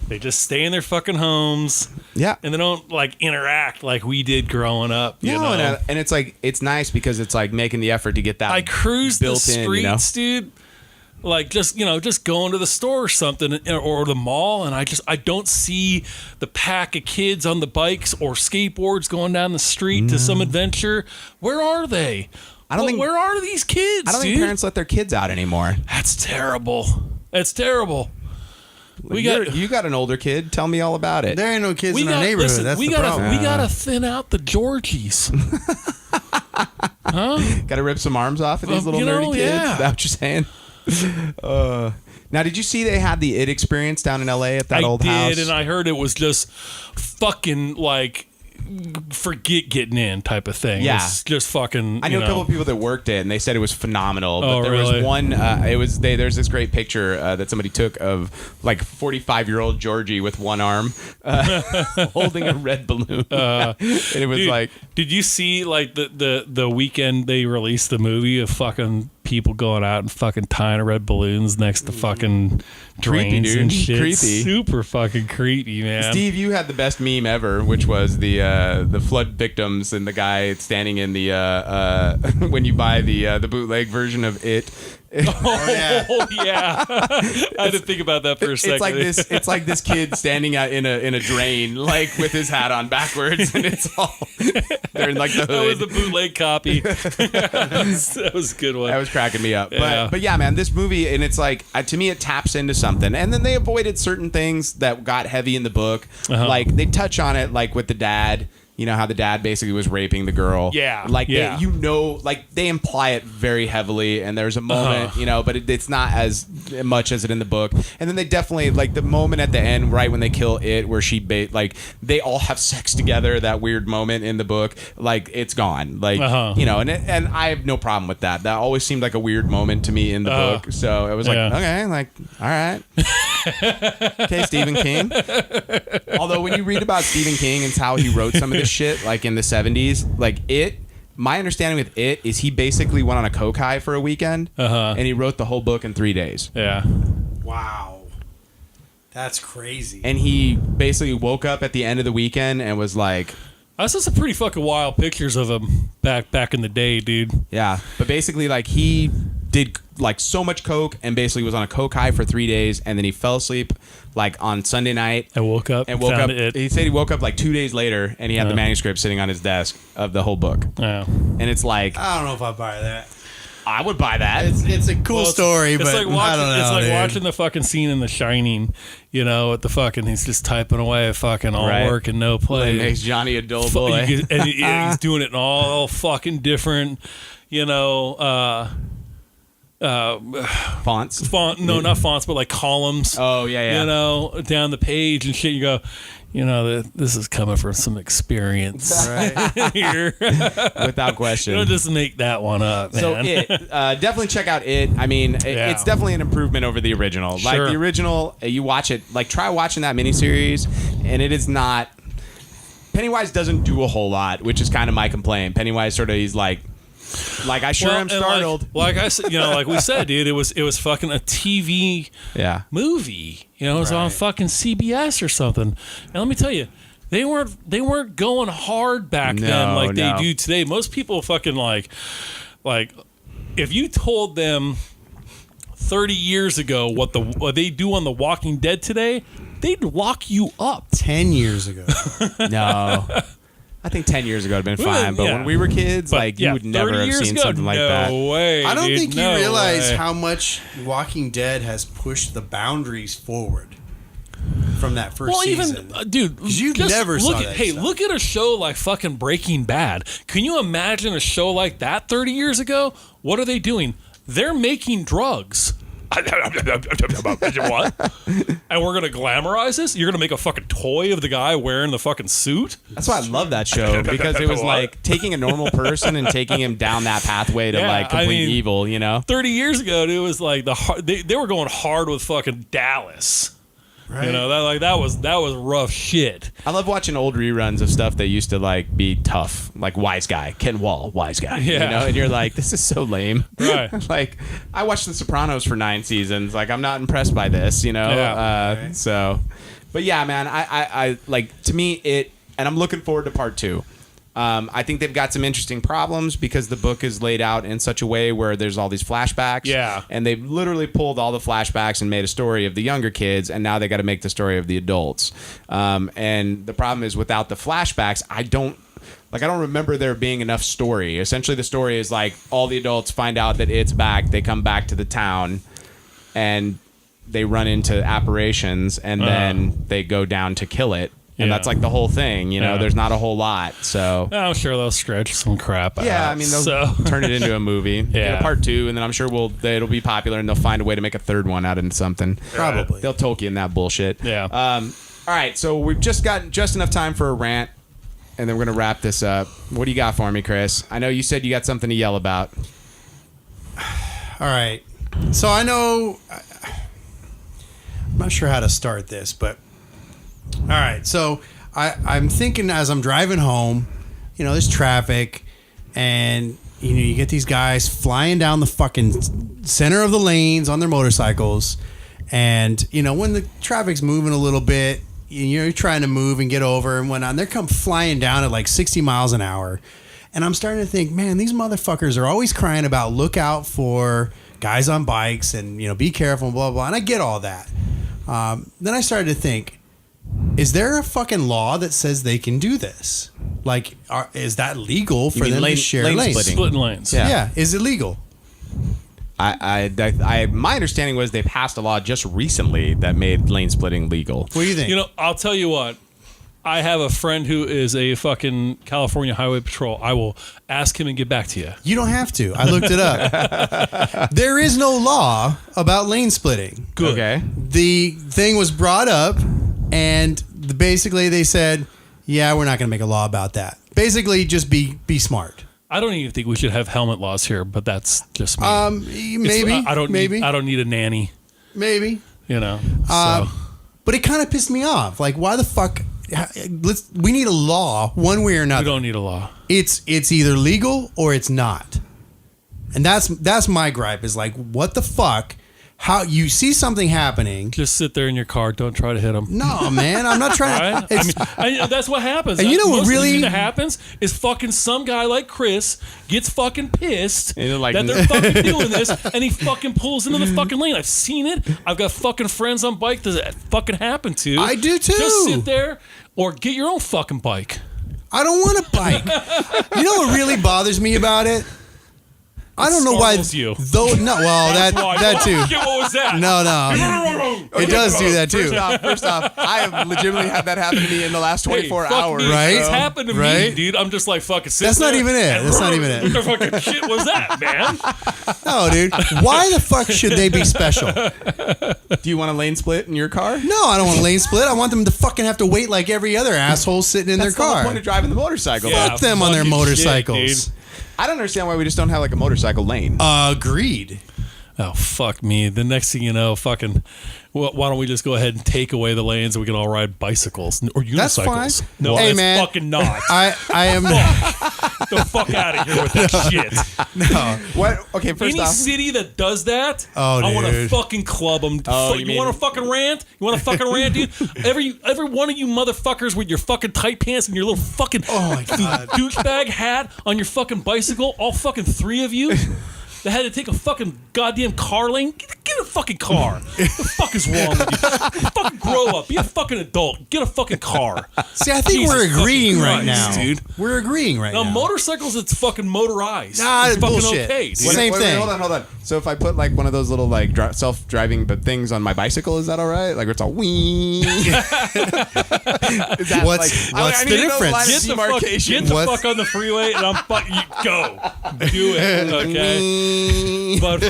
They just stay in their fucking homes. Yeah. And they don't like interact like we did growing up. You know? And it's like, it's nice because it's like making the effort to get that I cruise the built streets, in, you know? dude. Like just going to the store or something or the mall, and I don't see the pack of kids on the bikes or skateboards going down the street to some adventure. Where are they? Where are these kids? I don't think parents let their kids out anymore. That's terrible. That's terrible. You got an older kid. Tell me all about it. There ain't no kids in our neighborhood. That's the problem. We gotta thin out the Georgies. Huh? Got to rip some arms off of these little nerdy kids. Yeah. Is that what you're saying? Now, did you see they had the It experience down in L.A. at that old house? I did, and I heard it was just fucking like forget getting in type of thing. Yeah. It's just fucking. I know a couple of people that worked it, and they said it was phenomenal. But there really? was one. There's this great picture that somebody took of like 45-year-old Georgie with one arm holding a red balloon, and it was like. Did you see like the weekend they released the movie of fucking people going out and fucking tying red balloons next to fucking Creepy, drains dude. and shit? Creepy. Super fucking creepy, man. Steve, you had the best meme ever, which was the flood victims and the guy standing in the when you buy the bootleg version of It. Oh yeah, I had to think about that for a second. It's like this kid standing out in a drain, like with his hat on backwards, and it's all they're in like the hood. That was the bootleg copy. that was a good one. That was cracking me up. Yeah. But yeah, man, this movie, and it's like to me, it taps into something, and then they avoided certain things that got heavy in the book, like they touch on it, like with the dad. You know how the dad basically was raping the girl. Yeah. Like, yeah. They imply it very heavily, and there's a moment, but it's not as much as it in the book. And then they definitely, like, the moment at the end, right when they kill It, where they all have sex together, that weird moment in the book, like, it's gone. Like, and I have no problem with that. That always seemed like a weird moment to me in the book. So it was like, okay, like, all right. Okay, Stephen King. Although when you read about Stephen King and how he wrote some of this shit, like in the 70s, like my understanding with It is he basically went on a coke high for a weekend and he wrote the whole book in 3 days. Yeah. Wow. That's crazy. And he basically woke up at the end of the weekend and was like, I saw some pretty fucking wild pictures of him back in the day, dude. Yeah. But basically, like, he did like so much coke and basically was on a coke high for 3 days, and then he fell asleep like on Sunday night and woke up. He said he woke up like 2 days later and he had the manuscript sitting on his desk of the whole book. Yeah. And it's like, I don't know if I buy that. I would buy that. It's a cool story, but like watching, I don't know. It's like dude. watching the fucking scene in The Shining, you know, at the fucking, he's just typing away, fucking all work and no play. It makes Johnny a dull boy. And he's doing it in all fucking different, you know, fonts. Not fonts, but like columns. Oh yeah. You know, down the page and shit. You go, you know, this is coming from some experience here, without question. You don't just make that one up, man. So definitely check out It. I mean, it's definitely an improvement over the original. Sure. Like the original, you watch it. Like try watching that miniseries, and it is not. Pennywise doesn't do a whole lot, which is kind of my complaint. Pennywise sort of he's like I sure am startled. Like I said, you know, like we said, dude, it was fucking a TV movie. You know, it was on fucking CBS or something. And let me tell you, they weren't going hard back then like they do today. Most people fucking like if you told them 30 years ago what they do on The Walking Dead today, they'd lock you up. 10 years ago. No. I think 10 years ago would have been fine, but when we were kids, you would never have seen something like that. No way. I don't dude, think you realize how much Walking Dead has pushed the boundaries forward from that first season. Dude, you never saw that. Hey, look at a show like fucking Breaking Bad. Can you imagine a show like that 30 years ago? What are they doing? They're making drugs. What? And we're gonna glamorize this? You're gonna make a fucking toy of the guy wearing the fucking suit? That's why I love that show, because it was like taking a normal person and taking him down that pathway to complete evil, 30 years ago, it was like they were going hard with fucking Dallas. Right. That was rough shit. I love watching old reruns of stuff that used to be tough, like Wise Guy, Ken Wall, Wise Guy. Yeah. And you're like, this is so lame. Right. I watched The Sopranos for 9 seasons. I'm not impressed by this, Yeah. Right. So, but yeah, man, I to me and I'm looking forward to part 2. I think they've got some interesting problems because the book is laid out in such a way where there's all these flashbacks. Yeah. And they've literally pulled all the flashbacks and made a story of the younger kids, and now they got to make the story of the adults. And the problem is, without the flashbacks, I don't remember there being enough story. Essentially, the story is all the adults find out that it's back, they come back to the town, and they run into apparitions, and then they go down to kill it. And that's the whole thing, there's not a whole lot. So I'm sure they'll stretch some crap out. Yeah, I mean, they'll turn it into a movie. Yeah. Part 2, and then I'm sure it'll be popular, and they'll find a way to make a third one out into something. Probably. They'll Tolkien that bullshit. Yeah. All right, so we've just got just enough time for a rant, and then we're going to wrap this up. What do you got for me, Chris? I know you said you got something to yell about. All right. So I know... I'm not sure how to start this, but... All right, so I'm thinking as I'm driving home, there's traffic, and you get these guys flying down the fucking center of the lanes on their motorcycles, and when the traffic's moving a little bit, you're trying to move and get over and whatnot, and they come flying down at 60 miles an hour, and I'm starting to think, man, these motherfuckers are always crying about look out for guys on bikes and be careful and blah blah, and I get all that. Then I started to think, is there a fucking law that says they can do this? Is that legal for them to share lanes? Splitting lanes. Yeah. Is it legal? My understanding was they passed a law just recently that made lane splitting legal. What do you think? I'll tell you what. I have a friend who is a fucking California Highway Patrol. I will ask him and get back to you. You don't have to. I looked it up. There is no law about lane splitting. Good. Okay. The thing was brought up, and basically they said, yeah, we're not going to make a law about that. Basically, just be smart. I don't even think we should have helmet laws here, but that's just me. Maybe. I don't maybe. I don't need a nanny. Maybe. So. But it kind of pissed me off. Why the fuck... we need a law one way or another. We don't need a law. It's either legal or it's not. And that's my gripe is what the fuck? How you see something happening? Just sit there in your car. Don't try to hit them. No, man, I'm not trying. Right? That's what happens. And what really happens is fucking some guy like Chris gets fucking pissed that they're fucking doing this, and he fucking pulls into the fucking lane. I've seen it. I've got fucking friends on bike that fucking happened to. I do too. Just sit there or get your own fucking bike. I don't want a bike. You know what really bothers me about it? I don't know why. You. Though no, well that too. What was that? No. It does do that too. First off, I have legitimately had that happen to me in the last 24 hours. Me. Right? It's happened to me, dude. I'm just fucking sitting That's there. not even it. That's not even it. What the fucking shit was that, man? No, dude. Why the fuck should they be special? Do you want a lane split in your car? No, I don't want a lane split. I want them to fucking have to wait like every other asshole sitting in their car. That's the point of driving the motorcycle. Fuck them on their motorcycles. Shit, I don't understand why we just don't have a motorcycle lane. Agreed. Oh, fuck me. The next thing you know, fucking, why don't we just go ahead and take away the lanes and we can all ride bicycles or unicycles? That's fine. No, hey, it's man, fucking not. I am. the fuck out of here with that shit. No. What? Okay, first Any off, city that does that, Oh, I want to dude. fucking club them. Oh, you you want mean- to fucking rant? You want to fucking rant, dude? Every one of you motherfuckers with your fucking tight pants and your little fucking douchebag hat on your fucking bicycle, all fucking three of you that had to take a fucking goddamn car lane. Get a fucking car. What the fuck is wrong with you? Fucking grow up. Be a fucking adult. Get a fucking car. See, I think Jesus we're agreeing fucking right now, Christ, dude. We're agreeing right Now, now. motorcycles, it's fucking motorized. Nah, it's fucking bullshit. okay, dude. Same thing. Hold on. So if I put like one of those little like self-driving but things on my bicycle, is that all right? Like it's all wee. Is that, What's I the need to know the line difference? of demarcation. Get the What's- fuck on the freeway and I'm you go. Do it. Okay. But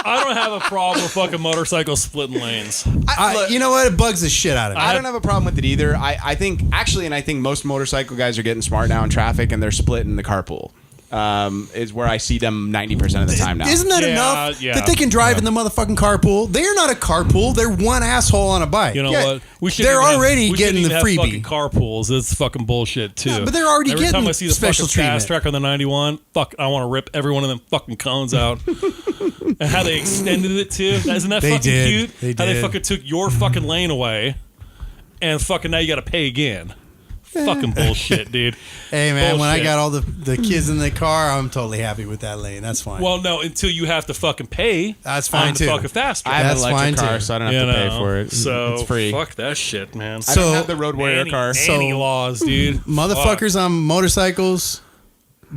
I don't have a problem with fucking motorcycles splitting lanes. Look, You know what? It bugs the shit out of me. I don't have a problem with it either. I think most motorcycle guys are getting smart now in traffic and they're splitting the carpool. Is where I see them 90% of the time now. Isn't that Yeah, enough yeah, that they can drive in the motherfucking carpool? They're not a carpool. They're one asshole on a bike. You know what? They're already getting the Fucking freebie. carpools. It's fucking bullshit too. Yeah, but they're already Every time getting I see the special fucking fast treatment. track on the 91, fuck, I want to rip every one of them fucking cones out. And how they extended it too. Isn't that They fucking did. cute? They How they did. fucking took your fucking lane away, and fucking now you got to pay again. Fucking bullshit, dude. Hey man, when I Bullshit. got all the kids in the car, I'm totally happy with that lane. That's fine. Well, no, until you have to fucking pay. That's fine, on the too. fucking fast I track. have That's an electric fine, car, too. so I don't You have to pay know? for it. So it's free. fuck that shit, man. I So- don't have the road warrior car. Any laws, dude. Motherfuckers on motorcycles,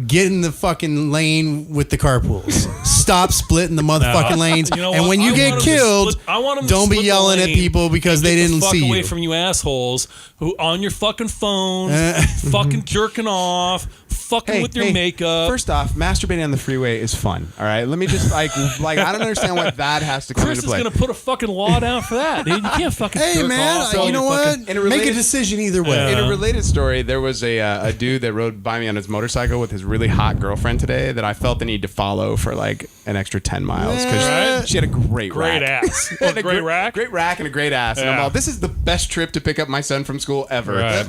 get in the fucking lane with the carpools. Stop splitting the motherfucking lanes. You know and what? when you I get want 'em to killed, split- I want 'em to don't be split the yelling at lane people because and they get the didn't fuck see away you. from you assholes who on your fucking phones, fucking jerking off, fucking with your makeup. First off, masturbating on the freeway is fun. All right, let me just like I don't understand what that has to come Chris into is play. gonna put a fucking law down for that, dude. You can't fucking. Hey jerk man, off you while know you're what? fucking- In a Make a related- decision either way. In a related story, there was a dude that rode by me on his motorcycle with his really hot girlfriend today that I felt the need to follow for like an extra 10 miles because Right. she had a great Great rack. ass. Oh, great rack? Great rack and a great ass. And I'm Yeah. all, this is the best trip to pick up my son from school ever. Right.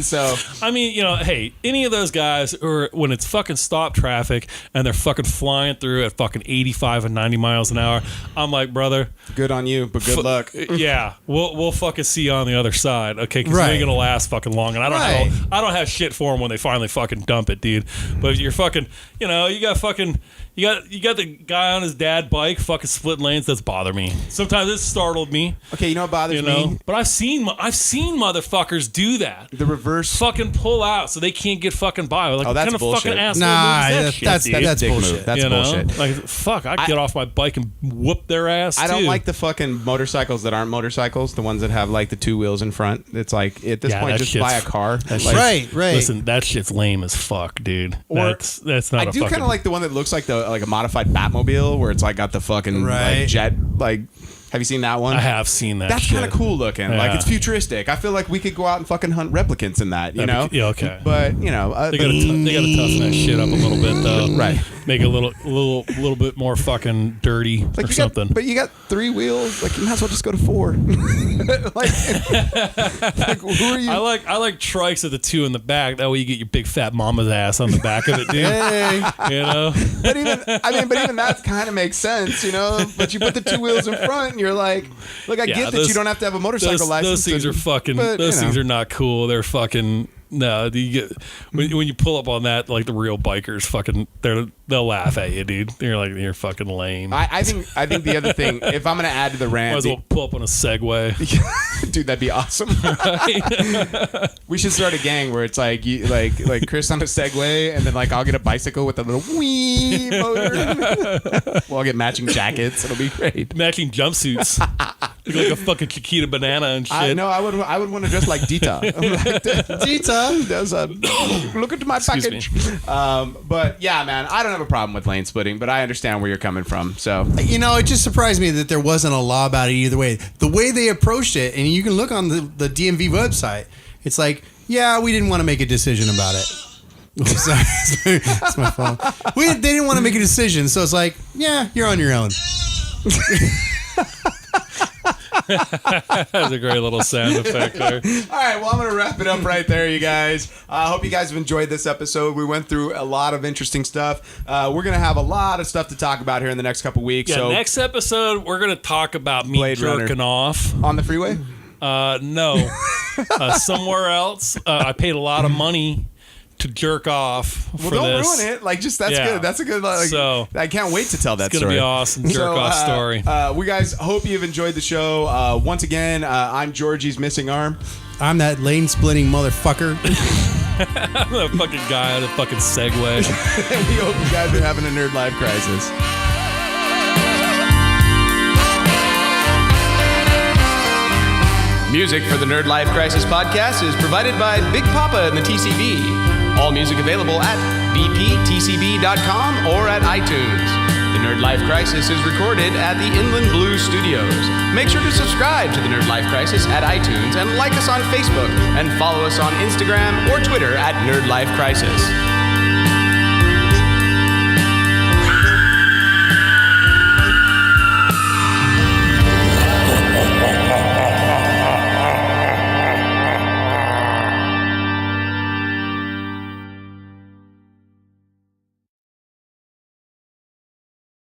So I mean, you know, hey, any of those guys, or when it's fucking stop traffic and they're fucking flying through at fucking 85 and 90 miles an hour, I'm like, brother, good on you, but good luck. yeah, we'll fucking see you on the other side, okay? Because Right. you ain't gonna last fucking long, and I don't have shit for them when they finally fucking dump it, dude. But you're fucking, you know, you got the guy on his dad bike fucking splitting lanes. That's bother me. Sometimes it startled me, Okay, you know what bothers you know. me? But I've seen motherfuckers do that. The reverse. Fucking pull out so they can't get fucking by. Like, Oh, that's what kind of bullshit. fucking asshole Nah, move is that shit, that's dude? that's dick bullshit. move. That's You know? bullshit. Like, fuck, I'd get off my bike and whoop their ass. I don't too. like the fucking motorcycles that aren't motorcycles, the ones that have like the two wheels in front. It's like at this Yeah, point that just shit's- buy a car. that Like, shit's- Right. Listen, that shit's lame as fuck, dude. Or- That's not I a do fucking. kind of like the one that looks like a modified Batmobile where it's like got the fucking Right. like jet like. Have you seen that one? I have seen that. That's shit. kind of cool looking. Like Yeah. it's futuristic. I feel like we could go out and fucking hunt replicants in that. You know? Yeah, okay. But you know, They gotta toughen that shit up a little bit, though. Right. Make it a little bit more fucking dirty like or you something. but you got 3 wheels. Like you might as well just go to 4. like who are you? I like trikes with the 2 in the back. That way you get your big fat mama's ass on the back of it, dude. Hey. You know. But even that kind of makes sense, you know. But you put the 2 wheels in front, and you're like, look, I Yeah, get that those- you don't have to have a motorcycle license. Those things are fucking. Those things are not cool. They're fucking. No, you get when you pull up on that, like the real bikers, fucking, they'll laugh at you, dude. They're like, you're fucking lame. I think the other thing, if I'm gonna add to the Might rant, as well pull up on a Segway. dude, that'd be awesome. We should start a gang where it's like you, like Chris on a Segway, and then like I'll get a bicycle with a little wee motor. We'll all get matching jackets. It'll be great. Matching jumpsuits. Look like a fucking Chiquita banana and shit. I know. I would want to dress like Dita. I'm like, Dita, there's a look at my Excuse package. But yeah, man, I don't have a problem with lane splitting, but I understand where you're coming from. So You know, it just surprised me that there wasn't a law about it either way. The way they approached it, and you can look on the DMV website, it's like, yeah, we didn't want to make a decision about it. Sorry, that's my phone. They didn't want to make a decision, so it's like, yeah, you're on your own. That's a great little sound effect there. All right, well, I'm going to wrap it up right there, you guys. I hope you guys have enjoyed this episode. We went through a lot of interesting stuff. We're going to have a lot of stuff to talk about here in the next couple weeks. Yeah, so next episode, we're going to talk about me Blade jerking Runner. off. On the freeway? No. Somewhere else. I paid a lot of money to jerk off for Well, don't this. ruin it. Like, just that's Yeah. good. That's a good. Like, So, I can't wait to tell that It's going to story. be awesome jerk-off story. We guys hope you've enjoyed the show. Once again, I'm Georgie's missing arm. I'm that lane splitting motherfucker. I'm the fucking guy on a fucking Segway. And we hope you guys are having a Nerdlife Crisis. Music for the Nerdlife Crisis podcast is provided by Big Papa and the TCB. All music available at bptcb.com or at iTunes. The Nerdlife Crisis is recorded at the Inland Blue Studios. Make sure to subscribe to the Nerdlife Crisis at iTunes and like us on Facebook and follow us on Instagram or Twitter at Nerdlife Crisis.